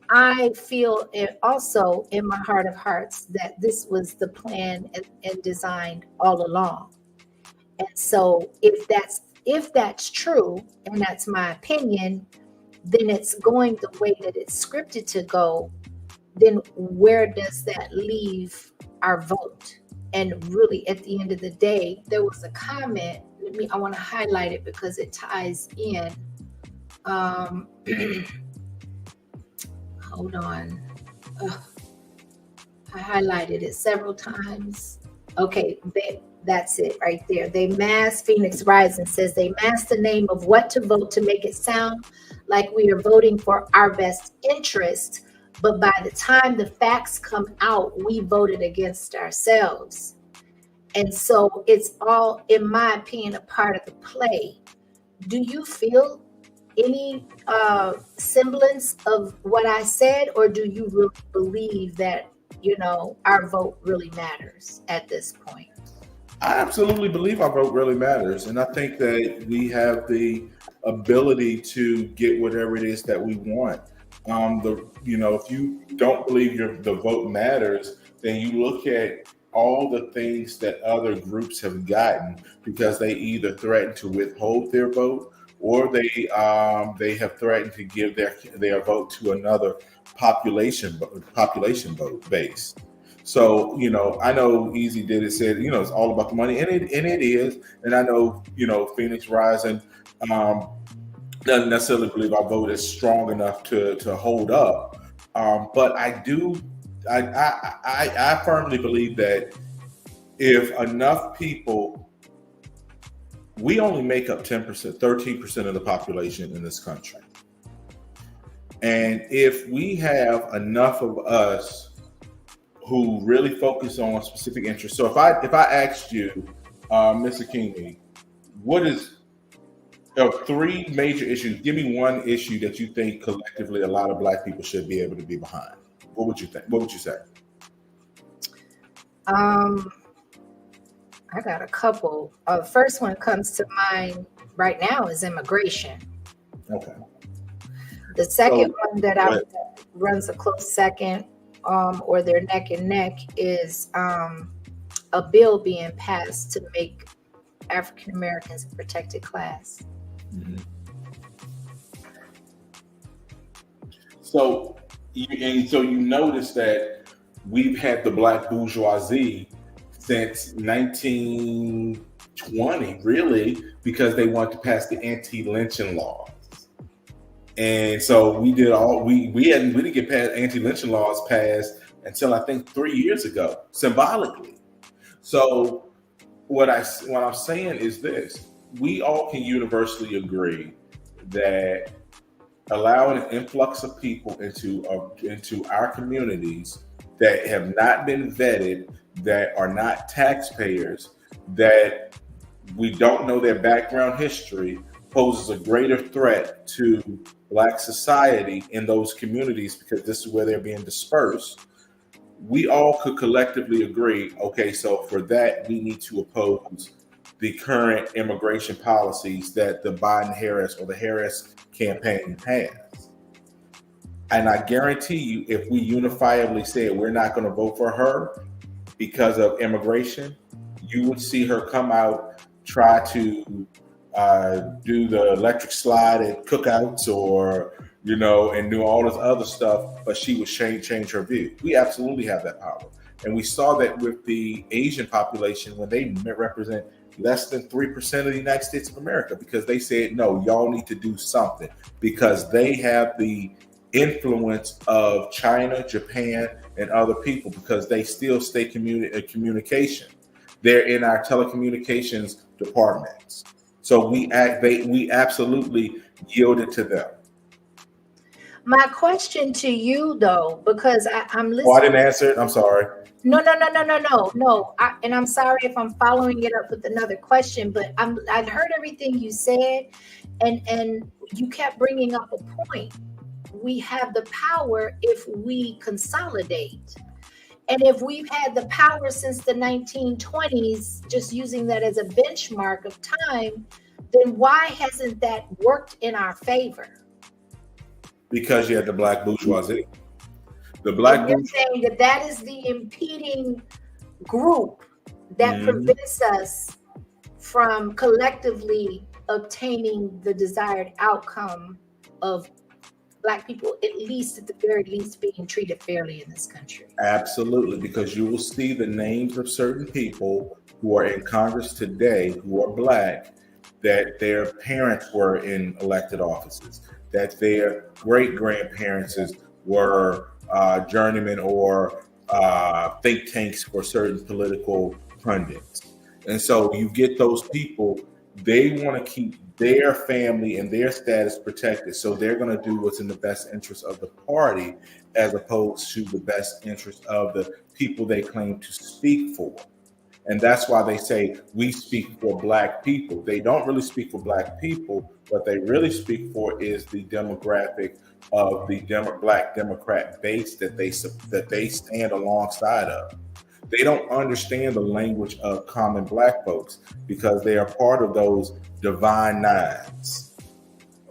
I feel it also in my heart of hearts that this was the plan and designed all along. And so if that's true, and that's my opinion, then it's going the way that it's scripted to go. Then where does that leave our vote? And really, at the end of the day, there was a comment. I want to highlight it because it ties in. Hold on. I highlighted it several times. Okay, that's it right there. They mask, Phoenix Rising says they mask the name of what to vote to make it sound like we are voting for our best interest. But by the time the facts come out, we voted against ourselves. And so it's all, in my opinion, a part of the play. Do you feel any semblance of what I said, or do you really believe that, our vote really matters at this point? I absolutely believe our vote really matters. And I think that we have the ability to get whatever it is that we want. If you don't believe the vote matters, then you look at all the things that other groups have gotten because they either threaten to withhold their vote or they have threatened to give their vote to another population vote base. So, I know Easy did it, said, it's all about the money, and it is. And I know, Phoenix Rising doesn't necessarily believe our vote is strong enough to hold up. But I firmly believe that if enough people, we only make up 10%, 13% of the population in this country. And if we have enough of us who really focus on specific interests. So if I asked you, Mr. Kingy, what is three major issues? Give me one issue that you think collectively a lot of Black people should be able to be behind. What would you think? What would you say? I got a couple. First one comes to mind right now is immigration. Okay. The second one that runs a close second, or they're neck and neck, is a bill being passed to make African Americans a protected class. Mm-hmm. So you notice that we've had the Black bourgeoisie since 1920, really, because they wanted to pass the anti-lynching laws. And so we did we didn't get past anti-lynching laws passed until I think 3 years ago, symbolically. So what I'm saying is this: we all can universally agree that allowing an influx of people into our communities that have not been vetted, that are not taxpayers, that we don't know their background history, poses a greater threat to Black society in those communities because this is where they're being dispersed. We all could collectively agree, okay, so for that, we need to oppose the current immigration policies that the Biden-Harris or the Harris campaign has. And I guarantee you, if we unifiably said we're not going to vote for her because of immigration, you would see her come out, try to do the electric slide at cookouts or, and do all this other stuff, but she would change her view. We absolutely have that power. And we saw that with the Asian population when they represent less than 3% of the United States of America, because they said, no, y'all need to do something, because they have the influence of China, Japan, and other people, because they still stay communication. They're in our telecommunications departments. So we absolutely yielded to them. My question to you, though, because I'm listening. Oh, I didn't answer it. I'm sorry. No. And I'm sorry if I'm following it up with another question, but I heard everything you said, and you kept bringing up a point. We have the power if we consolidate. And if we've had the power since the 1920s, just using that as a benchmark of time, then why hasn't that worked in our favor? Because you had the black bourgeoisie. The black bourgeoisie. Saying that is the impeding group that prevents us from collectively obtaining the desired outcome of Black people, at the very least, being treated fairly in this country. Absolutely, because you will see the names of certain people who are in Congress today who are Black, that their parents were in elected offices, that their great-grandparents were journeymen or think tanks for certain political pundits. And so you get those people, they want to keep their family and their status protected. So they're going to do what's in the best interest of the party, as opposed to the best interest of the people they claim to speak for. And that's why they say we speak for Black people. They don't really speak for Black people. What they really speak for is the demographic of the Black Democrat base that they stand alongside of. They don't understand the language of common Black folks because they are part of those divine nines.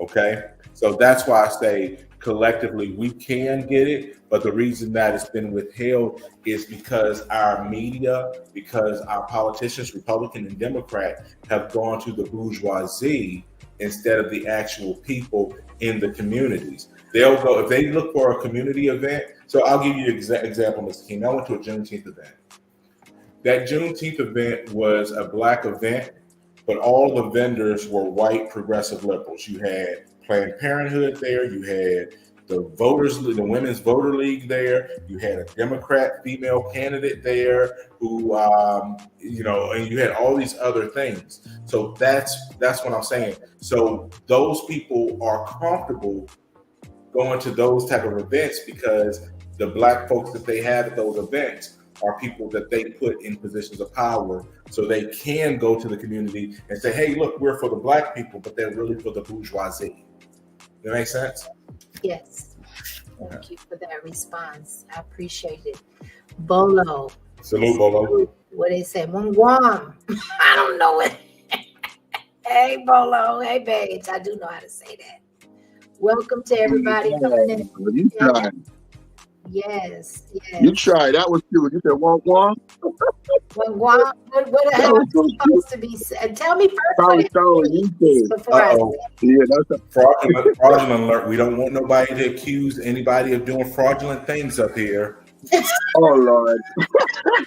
Okay? So that's why I say collectively we can get it, but the reason that it's been withheld is because our media, because our politicians, Republican and Democrat, have gone to the bourgeoisie instead of the actual people in the communities. They'll go, if they look for a community event, so I'll give you an example, Mr. King. I went to a Juneteenth event. That Juneteenth event was a Black event, but all the vendors were white progressive liberals. You had Planned Parenthood there, you had the Women's Voter League there, you had a Democrat female candidate there who, and you had all these other things. So that's what I'm saying. So those people are comfortable going to those type of events because the Black folks that they have at those events are people that they put in positions of power, so they can go to the community and say, hey, look, we're for the Black people, but they're really for the bourgeoisie. That make sense? Yes. Thank you for that response. I appreciate it. Bolo. Salute, Bolo. What they say? Mungwam. I don't know it. Hey, Bolo. Hey, babes. I do know how to say that. Welcome to everybody coming in. You tried. Yes. You tried. That was cute. You said Wong. What the hell is supposed to be said? Tell me first. Yeah, that's a fraudulent alert. We don't want nobody to accuse anybody of doing fraudulent things up here. Oh Lord.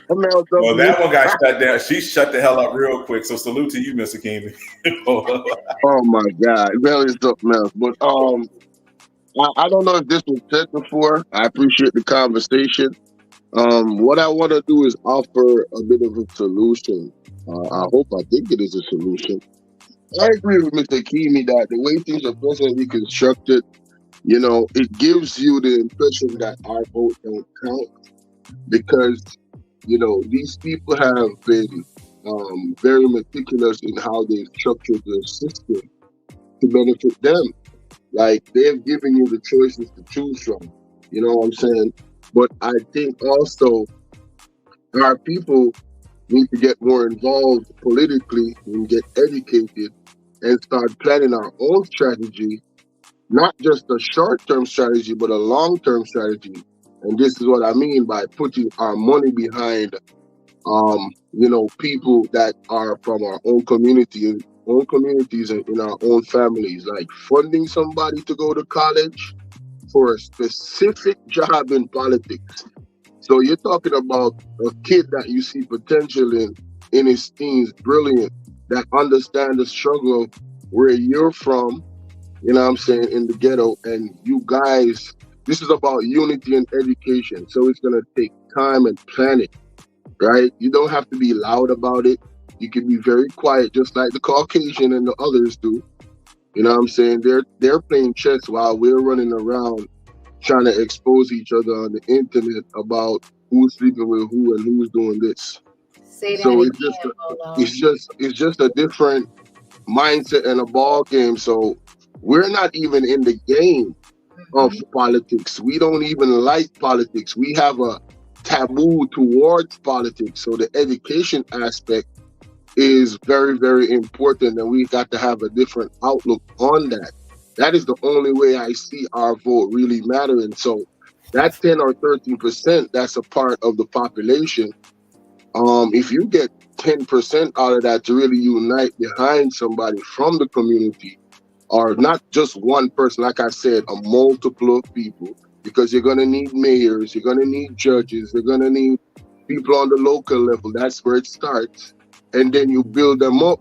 Well, that one got shut down. She shut the hell up real quick. So salute to you, Mr. King. Oh my God, really something else. But I don't know if this was said before. I appreciate the conversation. What I want to do is offer a bit of a solution. I think it is a solution. I agree with Mr. Kimi that the way things are presently constructed, it gives you the impression that our vote don't count because, these people have been very meticulous in how they've structured their system to benefit them. Like, they've given you the choices to choose from. You know what I'm saying? But I think also our people need to get more involved politically and get educated and start planning our own strategy, not just a short-term strategy, but a long-term strategy. And this is what I mean by putting our money behind, people that are from our own communities and in our own families, like funding somebody to go to college for a specific job in politics. So you're talking about a kid that you see potential in his teens, brilliant, that understand the struggle of where you're from, you know what I'm saying, in the ghetto. And you guys, this is about unity and education. So it's going to take time and planning, right? You don't have to be loud about it. You can be very quiet, just like the Caucasian and the others do. You know what I'm saying? They're playing chess while we're running around trying to expose each other on the internet about who's sleeping with who and who's doing this. Say that So again, it's just a different mindset and a ball game. So we're not even in the game of politics. We don't even like politics. We have a taboo towards politics. So the education aspect is very, very important, and we got to have a different outlook on that. That is the only way I see our vote really mattering. So that 10 or 13%, that's a part of the population. If you get 10% out of that to really unite behind somebody from the community, or not just one person, like I said, a multiple of people, because you're going to need mayors, you're going to need judges, you're going to need people on the local level. That's where it starts. And then you build them up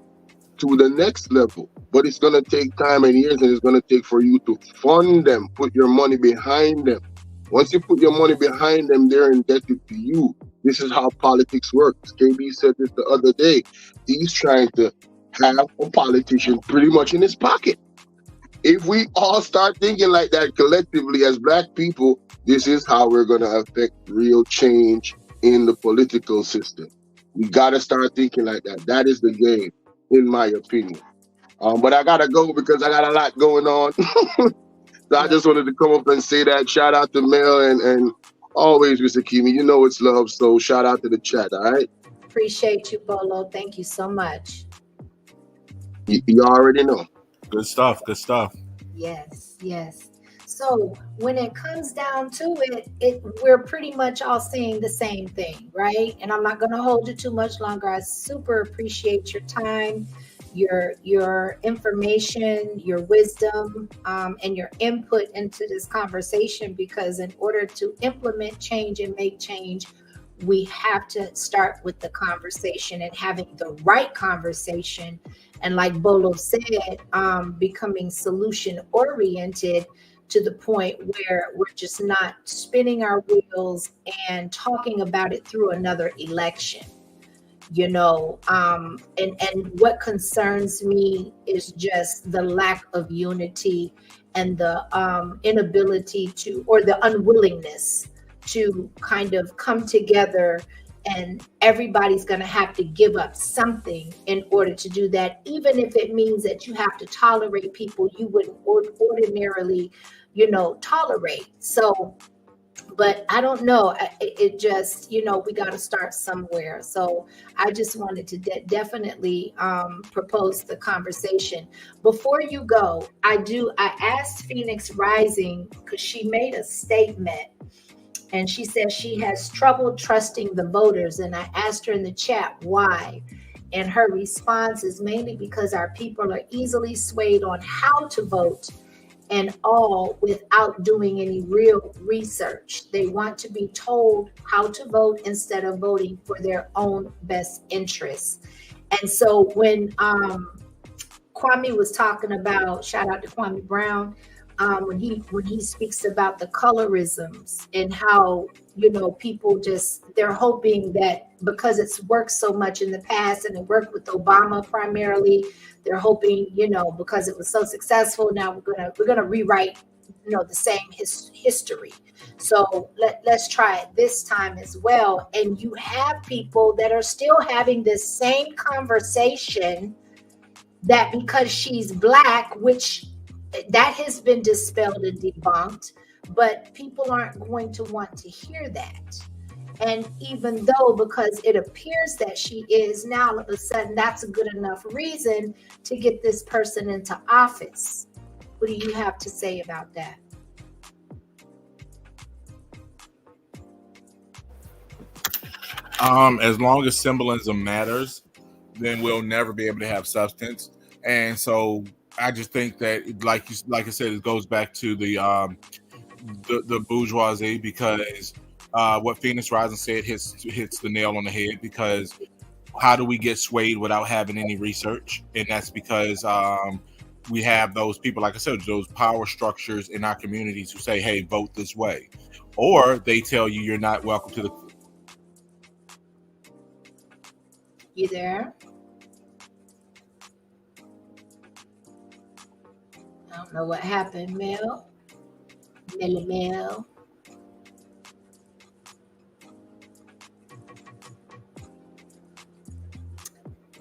to the next level. But it's going to take time and years, and it's going to take for you to fund them, put your money behind them. Once you put your money behind them, they're indebted to you. This is how politics works. KB said this the other day. He's trying to have a politician pretty much in his pocket. If we all start thinking like that collectively as Black people, this is how we're going to affect real change in the political system. We got to start thinking like that. That is the game, in my opinion. But I got to go because I got a lot going on. So I just wanted to come up and say that. Shout out to Mel and always, Mr. Kimi. You know it's love, so shout out to the chat, all right? Appreciate you, Bolo. Thank you so much. You already know. Good stuff. Good stuff. Yes, yes. So when it comes down to it, we're pretty much all saying the same thing, right? And I'm not going to hold you too much longer. I super appreciate your time, your information, your wisdom, and your input into this conversation, because in order to implement change and make change, we have to start with the conversation and having the right conversation. And like Bolo said, becoming solution oriented to the point where we're just not spinning our wheels and talking about it through another election. And what concerns me is just the lack of unity and the inability to, or the unwillingness to kind of come together, and everybody's going to have to give up something in order to do that, even if it means that you have to tolerate people you wouldn't ordinarily, tolerate. So, but I don't know. It just, we got to start somewhere. So I just wanted to definitely propose the conversation. Before you go, I asked Phoenix Rising, because she made a statement. And she says she has trouble trusting the voters. And I asked her in the chat why. And her response is mainly because our people are easily swayed on how to vote, and all without doing any real research. They want to be told how to vote instead of voting for their own best interests. And so when Kwame was talking about, shout out to Kwame Brown, when he speaks about the colorisms and how, people they're hoping that because it's worked so much in the past and it worked with Obama primarily, they're hoping, because it was so successful, now we're gonna rewrite, the same history. So let's try it this time as well. And you have people that are still having this same conversation, that because she's Black, which that has been dispelled and debunked, but people aren't going to want to hear that. And even though, because it appears that she is now, all of a sudden, that's a good enough reason to get this person into office. What do you have to say about that? As long as symbolism matters, then we'll never be able to have substance. And so I just think that, like I said, it goes back to the bourgeoisie, because what Phoenix Rising said hits the nail on the head. Because how do we get swayed without having any research? And that's because we have those people, like I said, those power structures in our communities who say, "Hey, vote this way," or they tell you you're not welcome to the. You there? I don't know what happened, Mel. Mel.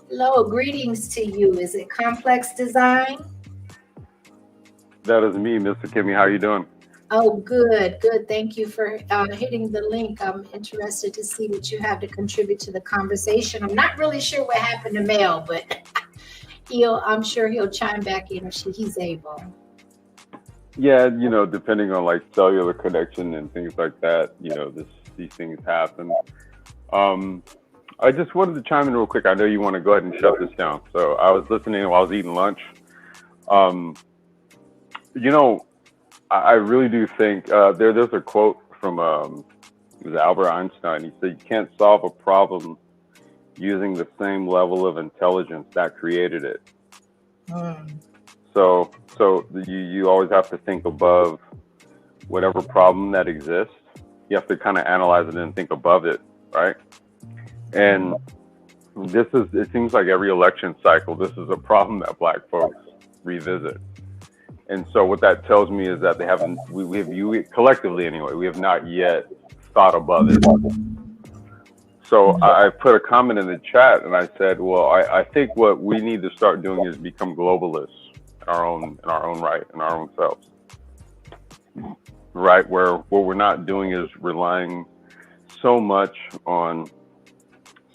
Hello, greetings to you. Is it Complex Design? That is me, Mr. Kimmy. How you doing? Oh, good. Thank you for hitting the link. I'm interested to see what you have to contribute to the conversation. I'm not really sure what happened to Mel, but I'm sure he'll chime back in if he's able. Yeah, depending on like cellular connection and things like that, these things happen. I just wanted to chime in real quick. I know you want to go ahead and shut this down. So I was listening while I was eating lunch. I really do think there's a quote from it was Albert Einstein. He said, "You can't solve a problem using the same level of intelligence that created it." So you always have to think above whatever problem that exists. You have to kind of analyze it and think above it, right? And it seems like every election cycle, this is a problem that Black folks revisit. And so what that tells me is that we collectively anyway, we have not yet thought above it. So I put a comment in the chat and I said, well, I think what we need to start doing is become globalists in our own right, in our own selves. Right, where what we're not doing is relying so much on,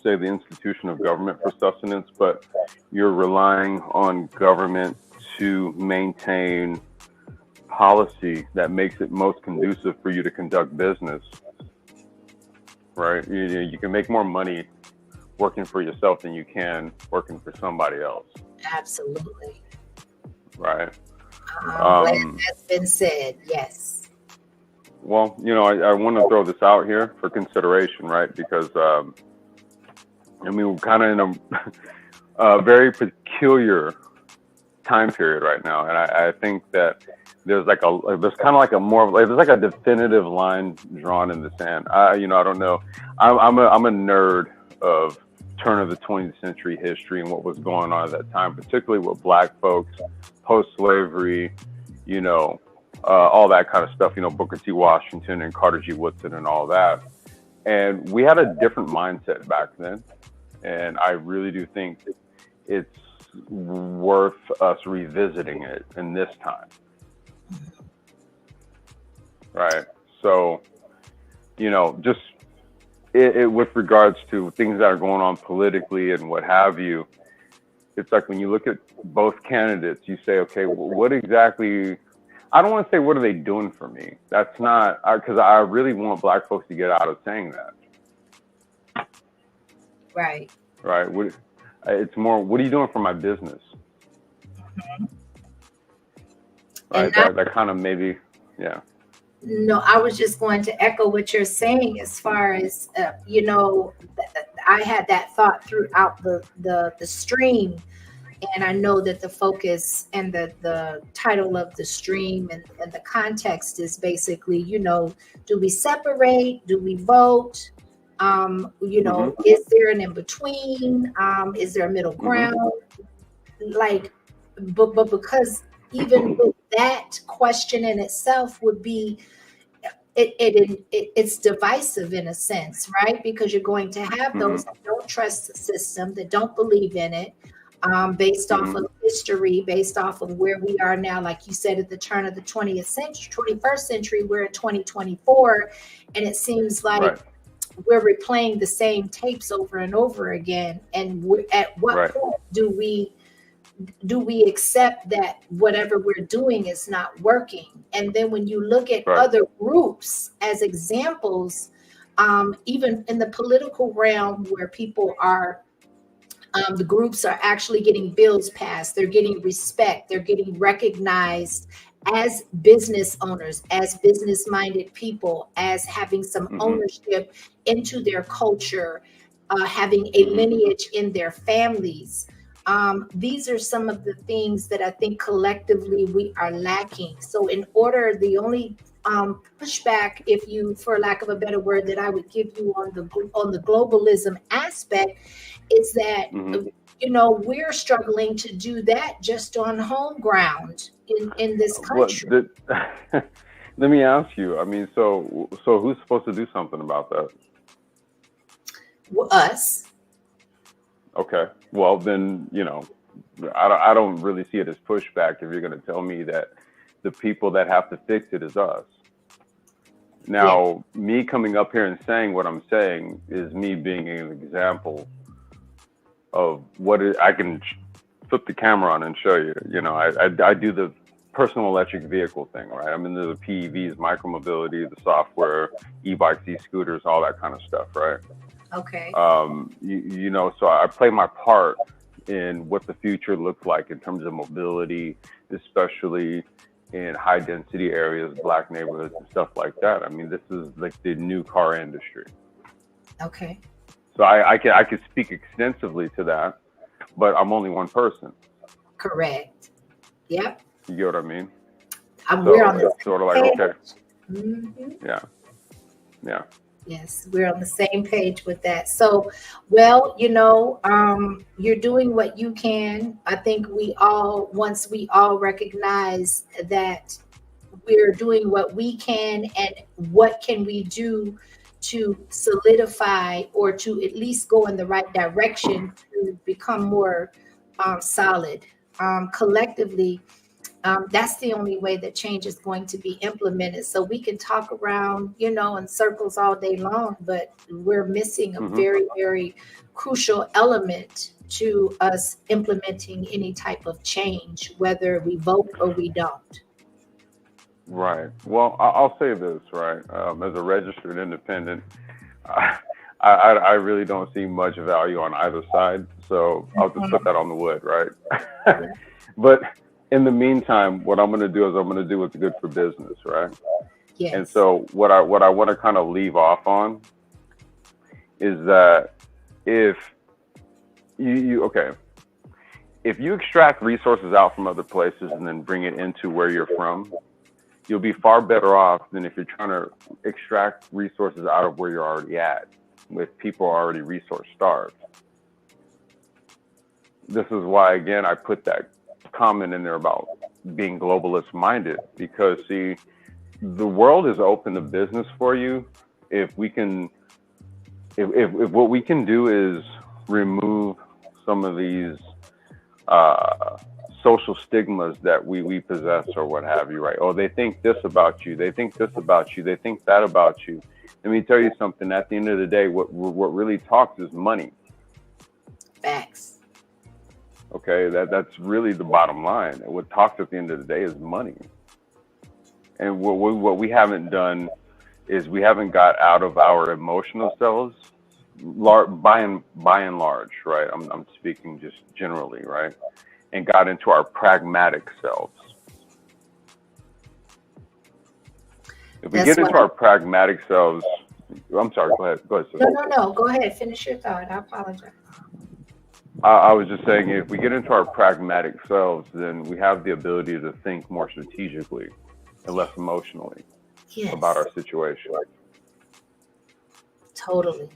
say, the institution of government for sustenance, but you're relying on government to maintain policy that makes it most conducive for you to conduct business, right? You can make more money working for yourself than you can working for somebody else. Absolutely. Right. Glad that's been said. Yes. Well, I want to throw this out here for consideration, right? Because, we're kind of in a very peculiar time period right now, and I think that there's kind of like a definitive line drawn in the sand. I don't know. I'm a nerd of turn of the 20th century history and what was going on at that time, particularly with Black folks, post-slavery, all that kind of stuff. Booker T. Washington and Carter G. Woodson and all that. And we had a different mindset back then, and I really do think it's worth us revisiting it in this time, right? So, just with regards to things that are going on politically and what have you, it's like when you look at both candidates, you say, okay, what exactly? I don't want to say what are they doing for me. That's not, because I really want Black folks to get out of saying that. Right. Right. It's more, what are you doing for my business? Mm-hmm. Right. That kind of maybe, yeah. No, I was just going to echo what you're saying as far as, I had that thought throughout the stream. And I know that the focus and the title of the stream and the context is basically, do we separate? Do we vote? Is there an in-between? Is there a middle ground? But because even with that question in itself would be, it's divisive in a sense, right? Because you're going to have those that don't trust the system, that don't believe in it, based off of history, based off of where we are now. Like you said, at the turn of the 21st century, we're in 2024, and it seems like we're replaying the same tapes over and over again. And at what point do we accept that whatever we're doing is not working? And then when you look at other groups as examples, even in the political realm where people are, the groups are actually getting bills passed, they're getting respect, they're getting recognized as business owners, as business-minded people, as having some ownership into their culture, having a lineage in their families. These are some of the things that I think collectively we are lacking. So in order, the only pushback, if you, for lack of a better word, that I would give you on the globalism aspect is that we're struggling to do that just on home ground in this country. Let me ask you. I mean, so who's supposed to do something about that? Us. Okay. Well, then, I don't really see it as pushback if you're going to tell me that the people that have to fix it is us. Now, me coming up here and saying what I'm saying is me being an example of I can flip the camera on and show you. I do the personal electric vehicle thing, right? I'm into the PEVs, micromobility, the software, e-bikes, e-scooters, all that kind of stuff, right? Okay. So I play my part in what the future looks like in terms of mobility, especially in high density areas, black neighborhoods and stuff like that. I mean, this is like the new car industry. Okay. So I can speak extensively to that, but I'm only one person. Correct. Yep. You get what I mean? We're on the sort of like, okay. Yeah. Yes, we're on the same page with that. So, well, you're doing what you can. I think once we all recognize that we're doing what we can, and what can we do to solidify or to at least go in the right direction to become more solid collectively. That's the only way that change is going to be implemented. So we can talk around, in circles all day long, but we're missing a very, very crucial element to us implementing any type of change, whether we vote or we don't. Right. Well, I'll say this, right? As a registered independent, I really don't see much value on either side. So I'll just put that on the wood, right? But in the meantime, what I'm going to do is I'm going to do what's good for business, right? Yes. And so what I want to kind of leave off on is that if you extract resources out from other places and then bring it into where you're from, you'll be far better off than if you're trying to extract resources out of where you're already at, with people already resource starved. This is why, again, I put that comment in there about being globalist minded, because see, the world is open to business for you if we can, if what we can do is remove some of these social stigmas that we possess or what have you, right? Oh, they think this about you, they think this about you, they think that about you. Let me tell you something, at the end of the day, what really talks is money. Facts. Okay, that's really the bottom line. What talks at the end of the day is money. And what we haven't done is we haven't got out of our emotional selves, by and large, right? I'm speaking just generally, right? And got into our pragmatic selves. If we get into our pragmatic selves, I'm sorry, go ahead. No, go ahead. Finish your thought. I apologize. I was just saying, if we get into our pragmatic selves, then we have the ability to think more strategically and less emotionally about our situation. Totally.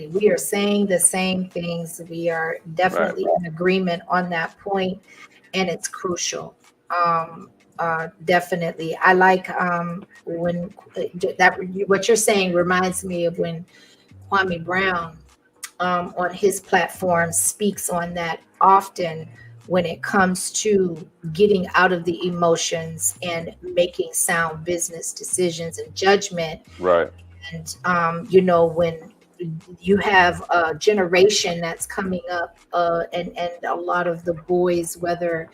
We are saying the same things. We are definitely in agreement on that point, and it's crucial. Definitely. I like when what you're saying reminds me of when Kwame Brown on his platform speaks on that often when it comes to getting out of the emotions and making sound business decisions and judgment. Right. And you know, when you have a generation that's coming up, and a lot of the boys, whether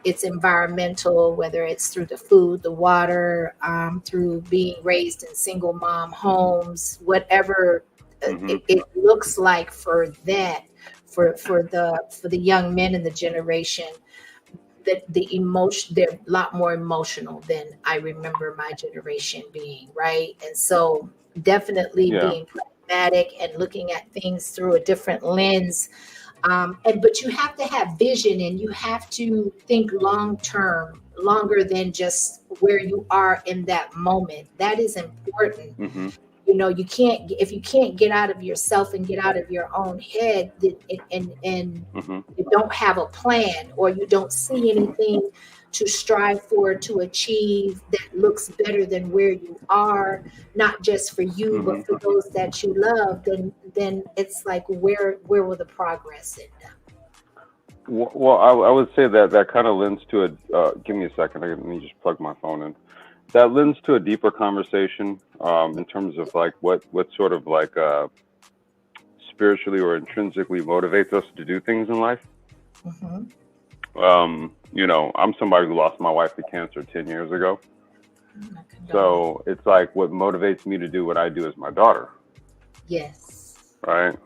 it's environmental, whether it's through the food, the water, through being raised in single mom homes, whatever it looks like for that, for the young men in the generation, that the emotion, they're a lot more emotional than I remember my generation being, right? And so definitely Yeah. being pragmatic and looking at things through a different lens. But you have to have vision, and you have to think long term, longer than just where you are in that moment. That is important. Mm-hmm. You know, you can't, if you can't get out of yourself and get out of your own head, and Mm-hmm. you don't have a plan, or you don't see anything to strive for, to achieve, that looks better than where you are, not just for you but for those that you love, then it's like, where will the progress end up? Well, I would say that kind of lends to a. Give me a second. Let me just plug my phone in. That lends to a deeper conversation in terms of like what sort of like spiritually or intrinsically motivates us to do things in life. You know, I'm somebody who lost my wife to cancer 10 years ago. So it's like what motivates me to do what I do is my daughter. Yes. Right.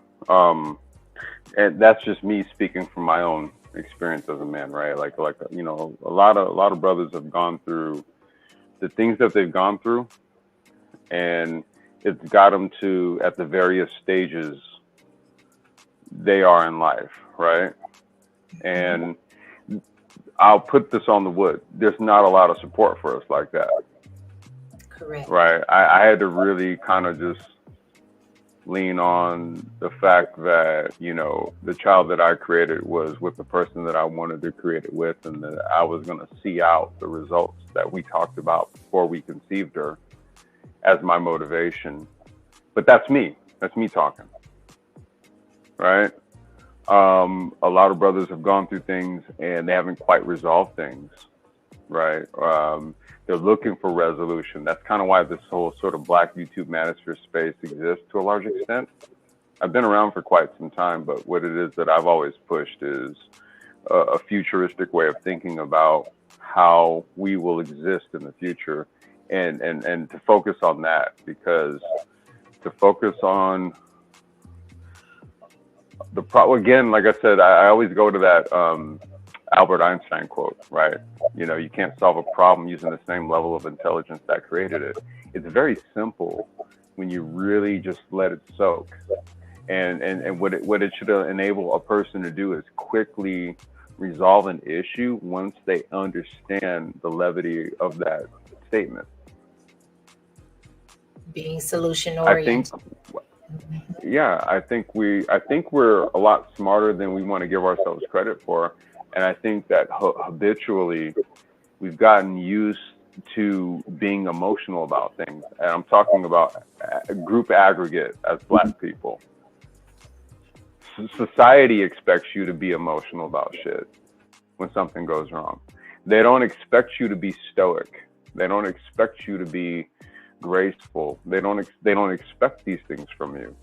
And that's just me speaking from my own experience as a man, right? Like, you know, a lot of brothers have gone through the things that they've gone through, and it's got them to, at the various stages they are in life, right? And I'll put this on the wood. There's not a lot of support for us like that. Correct. Right. I had to really kind of just lean on the fact that, you know, the child that I created was with the person that I wanted to create it with, and that I was going to see out the results that we talked about before we conceived her as my motivation. But that's me. That's me talking. Right. A lot of brothers have gone through things and they haven't quite resolved things. Right. They're looking for resolution. That's kind of why this whole sort of Black YouTube manosphere space exists to a large extent. I've been around for quite some time, but what it is that I've always pushed is a futuristic way of thinking about how we will exist in the future, and to focus on that, because to focus on again, like I said, I always go to that Albert Einstein quote, right? You know, you can't solve a problem using the same level of intelligence that created it. It's very simple when you really just let it soak. And what it should enable a person to do is quickly resolve an issue once they understand the levity of that statement. Being solution oriented. I think we're a lot smarter than we want to give ourselves credit for. And I think that habitually we've gotten used to being emotional about things. And I'm talking about a group aggregate as Black people. Society expects you to be emotional about shit when something goes wrong. They don't expect you to be stoic. They don't expect you to be graceful. They don't expect these things from you.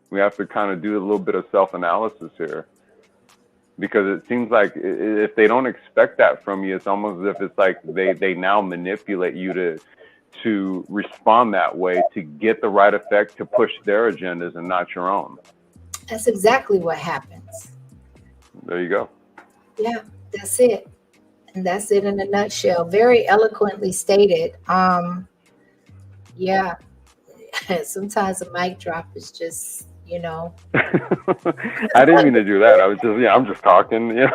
We have to kind of do a little bit of self-analysis here, because it seems like if they don't expect that from you, it's almost as if it's like they now manipulate you to respond that way to get the right effect, to push their agendas and not your own. That's exactly what happens. There you go. Yeah, that's it. And that's it in a nutshell. Very eloquently stated. Yeah. Sometimes a mic drop is just, you know. I didn't mean to do that. I'm just talking. Yeah.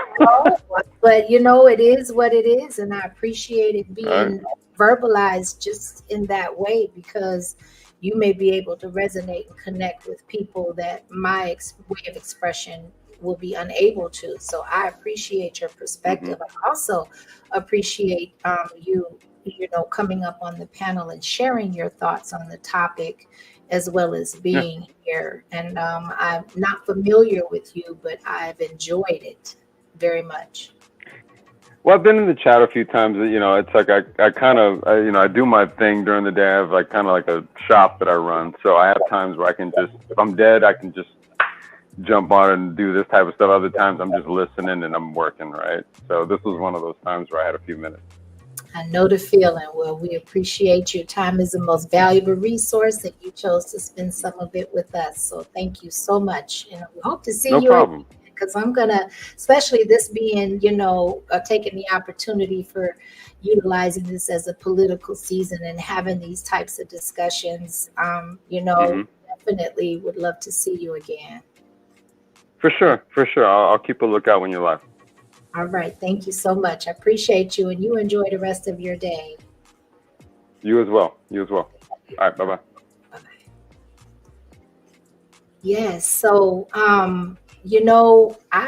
But you know, it is what it is, and I appreciate it being verbalized just in that way, because you may be able to resonate and connect with people that my way of expression will be unable to. So I appreciate your perspective. I also appreciate you know, coming up on the panel and sharing your thoughts on the topic, as well as being here. And I'm not familiar with you, but I've enjoyed it very much. Well, I've been in the chat a few times. You know, it's like I kind of, I do my thing during the day. I have like kind of like a shop that I run. So I have times where I can just, if I'm dead, I can just jump on and do this type of stuff. Other times I'm just listening and I'm working, right? So this was one of those times where I had a few minutes. I know the feeling. Well, we appreciate your time is the most valuable resource, and you chose to spend some of it with us. So thank you so much. And we hope to see No you problem. because I'm gonna, especially this being, taking the opportunity for utilizing this as a political season and having these types of discussions. Definitely would love to see you again. For sure. I'll keep a lookout when you're live. All right. Thank you so much. I appreciate you, and you enjoy the rest of your day. You as well. All right. Bye-bye. Yes. So, I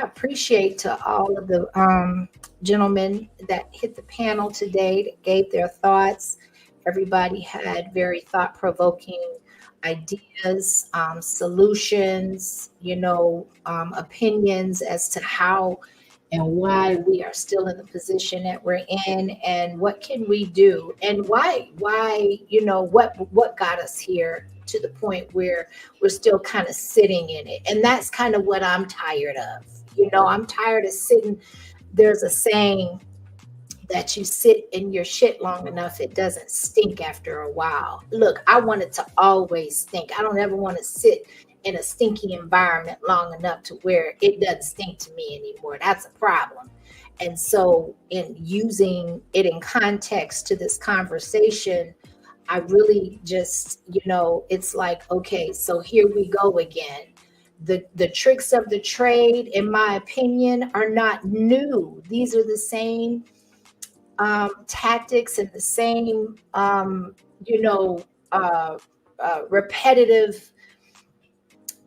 appreciate to all of the gentlemen that hit the panel today that gave their thoughts. Everybody had very thought-provoking ideas, solutions, opinions as to how and why we are still in the position that we're in, and what can we do, and why what got us here to the point where we're still kind of sitting in it. And that's kind of what I'm tired of. I'm tired of sitting. There's a saying that you sit in your shit long enough, it doesn't stink after a while. Look, I want it to always stink. I don't ever want to sit in a stinky environment long enough to where it doesn't stink to me anymore. That's a problem. And so in using it in context to this conversation, I really just, it's like, okay, so here we go again. The tricks of the trade, in my opinion, are not new. These are the same tactics and the same, repetitive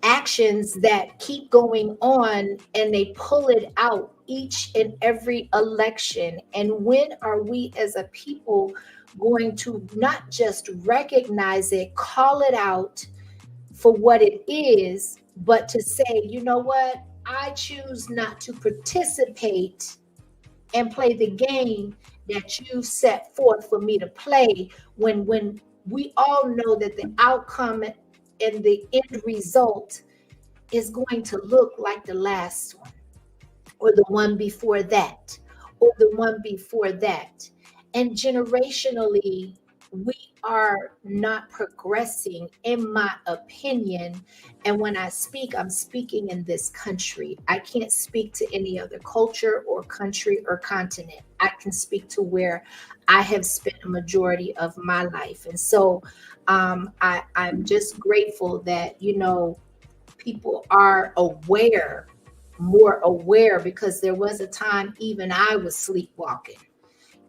actions that keep going on, and they pull it out each and every election. And when are we as a people going to not just recognize it, call it out for what it is, but to say, you know what, I choose not to participate and play the game that you set forth for me to play, when we all know that the outcome and the end result is going to look like the last one, or the one before that, or the one before that. And generationally, we are not progressing, in my opinion. And when I speak, I'm speaking in this country. I can't speak to any other culture or country or continent. I can speak to where I have spent a majority of my life. And so I'm just grateful that, people are more aware, because there was a time even I was sleepwalking.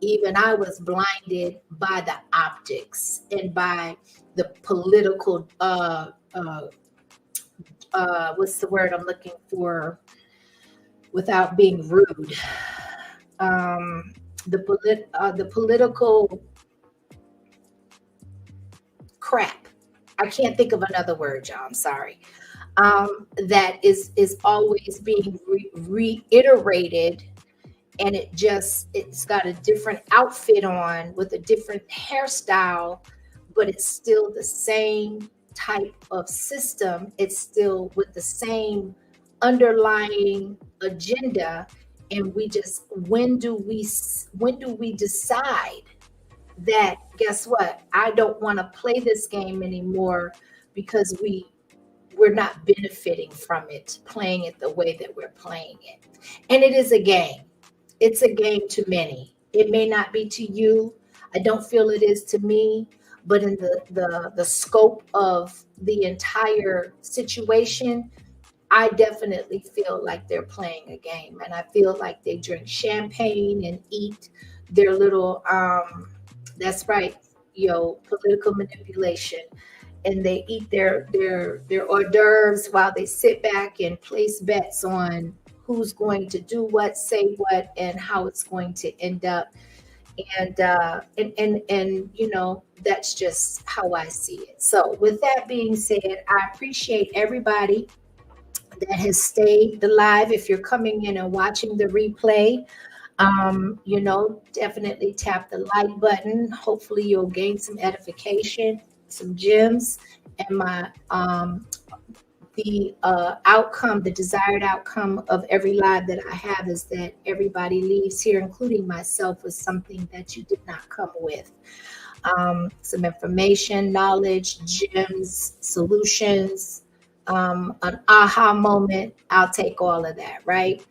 Even I was blinded by the optics and by the political, what's the word I'm looking for without being rude? The political crap. I can't think of another word, y'all. I'm sorry. That is always being reiterated, and it's got a different outfit on with a different hairstyle, but it's still the same type of system. It's still with the same underlying agenda. And when do we decide that, guess what, I don't want to play this game anymore, because we're not benefiting from it, playing it the way that we're playing it. And it is a game. It's a game to many. It may not be to you. I don't feel it is to me, but in the scope of the entire situation, I definitely feel like they're playing a game. And I feel like they drink champagne and eat their little, that's right, political manipulation. And they eat their hors d'oeuvres while they sit back and place bets on who's going to do what, say what, and how it's going to end up. And that's just how I see it. So with that being said, I appreciate everybody that has stayed live. If you're coming in and watching the replay, Definitely tap the like button. Hopefully you'll gain some edification, some gems, and the desired outcome of every live that I have is that everybody leaves here, including myself, with something that you did not come with. Some information, knowledge, gems, solutions, an aha moment. I'll take all of that, right?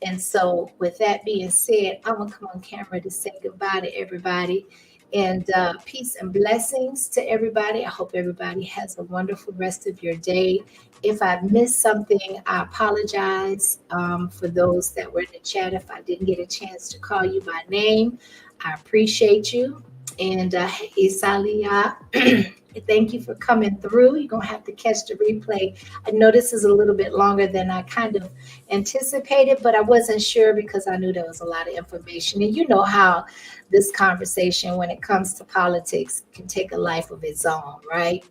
And so, with that being said, I'm gonna come on camera to say goodbye to everybody, and peace and blessings to everybody. I hope everybody has a wonderful rest of your day. If I missed something, I apologize for those that were in the chat. If I didn't get a chance to call you by name, I appreciate you. And hey, Salia, thank you for coming through. You're gonna have to catch the replay. I know this is a little bit longer than I kind of anticipated, but I wasn't sure because I knew there was a lot of information. And you know how this conversation, when it comes to politics, can take a life of its own, right?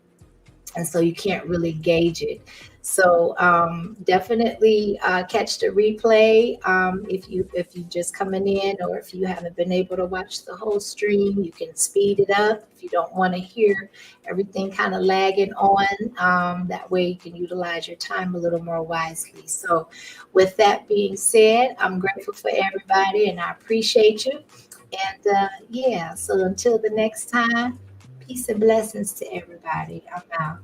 And so you can't really gauge it. So definitely catch the replay if you just coming in, or if you haven't been able to watch the whole stream. You can speed it up if you don't want to hear everything kind of lagging on. That way you can utilize your time a little more wisely. So with that being said, I'm grateful for everybody and I appreciate you. And so until the next time, peace and blessings to everybody. I'm out.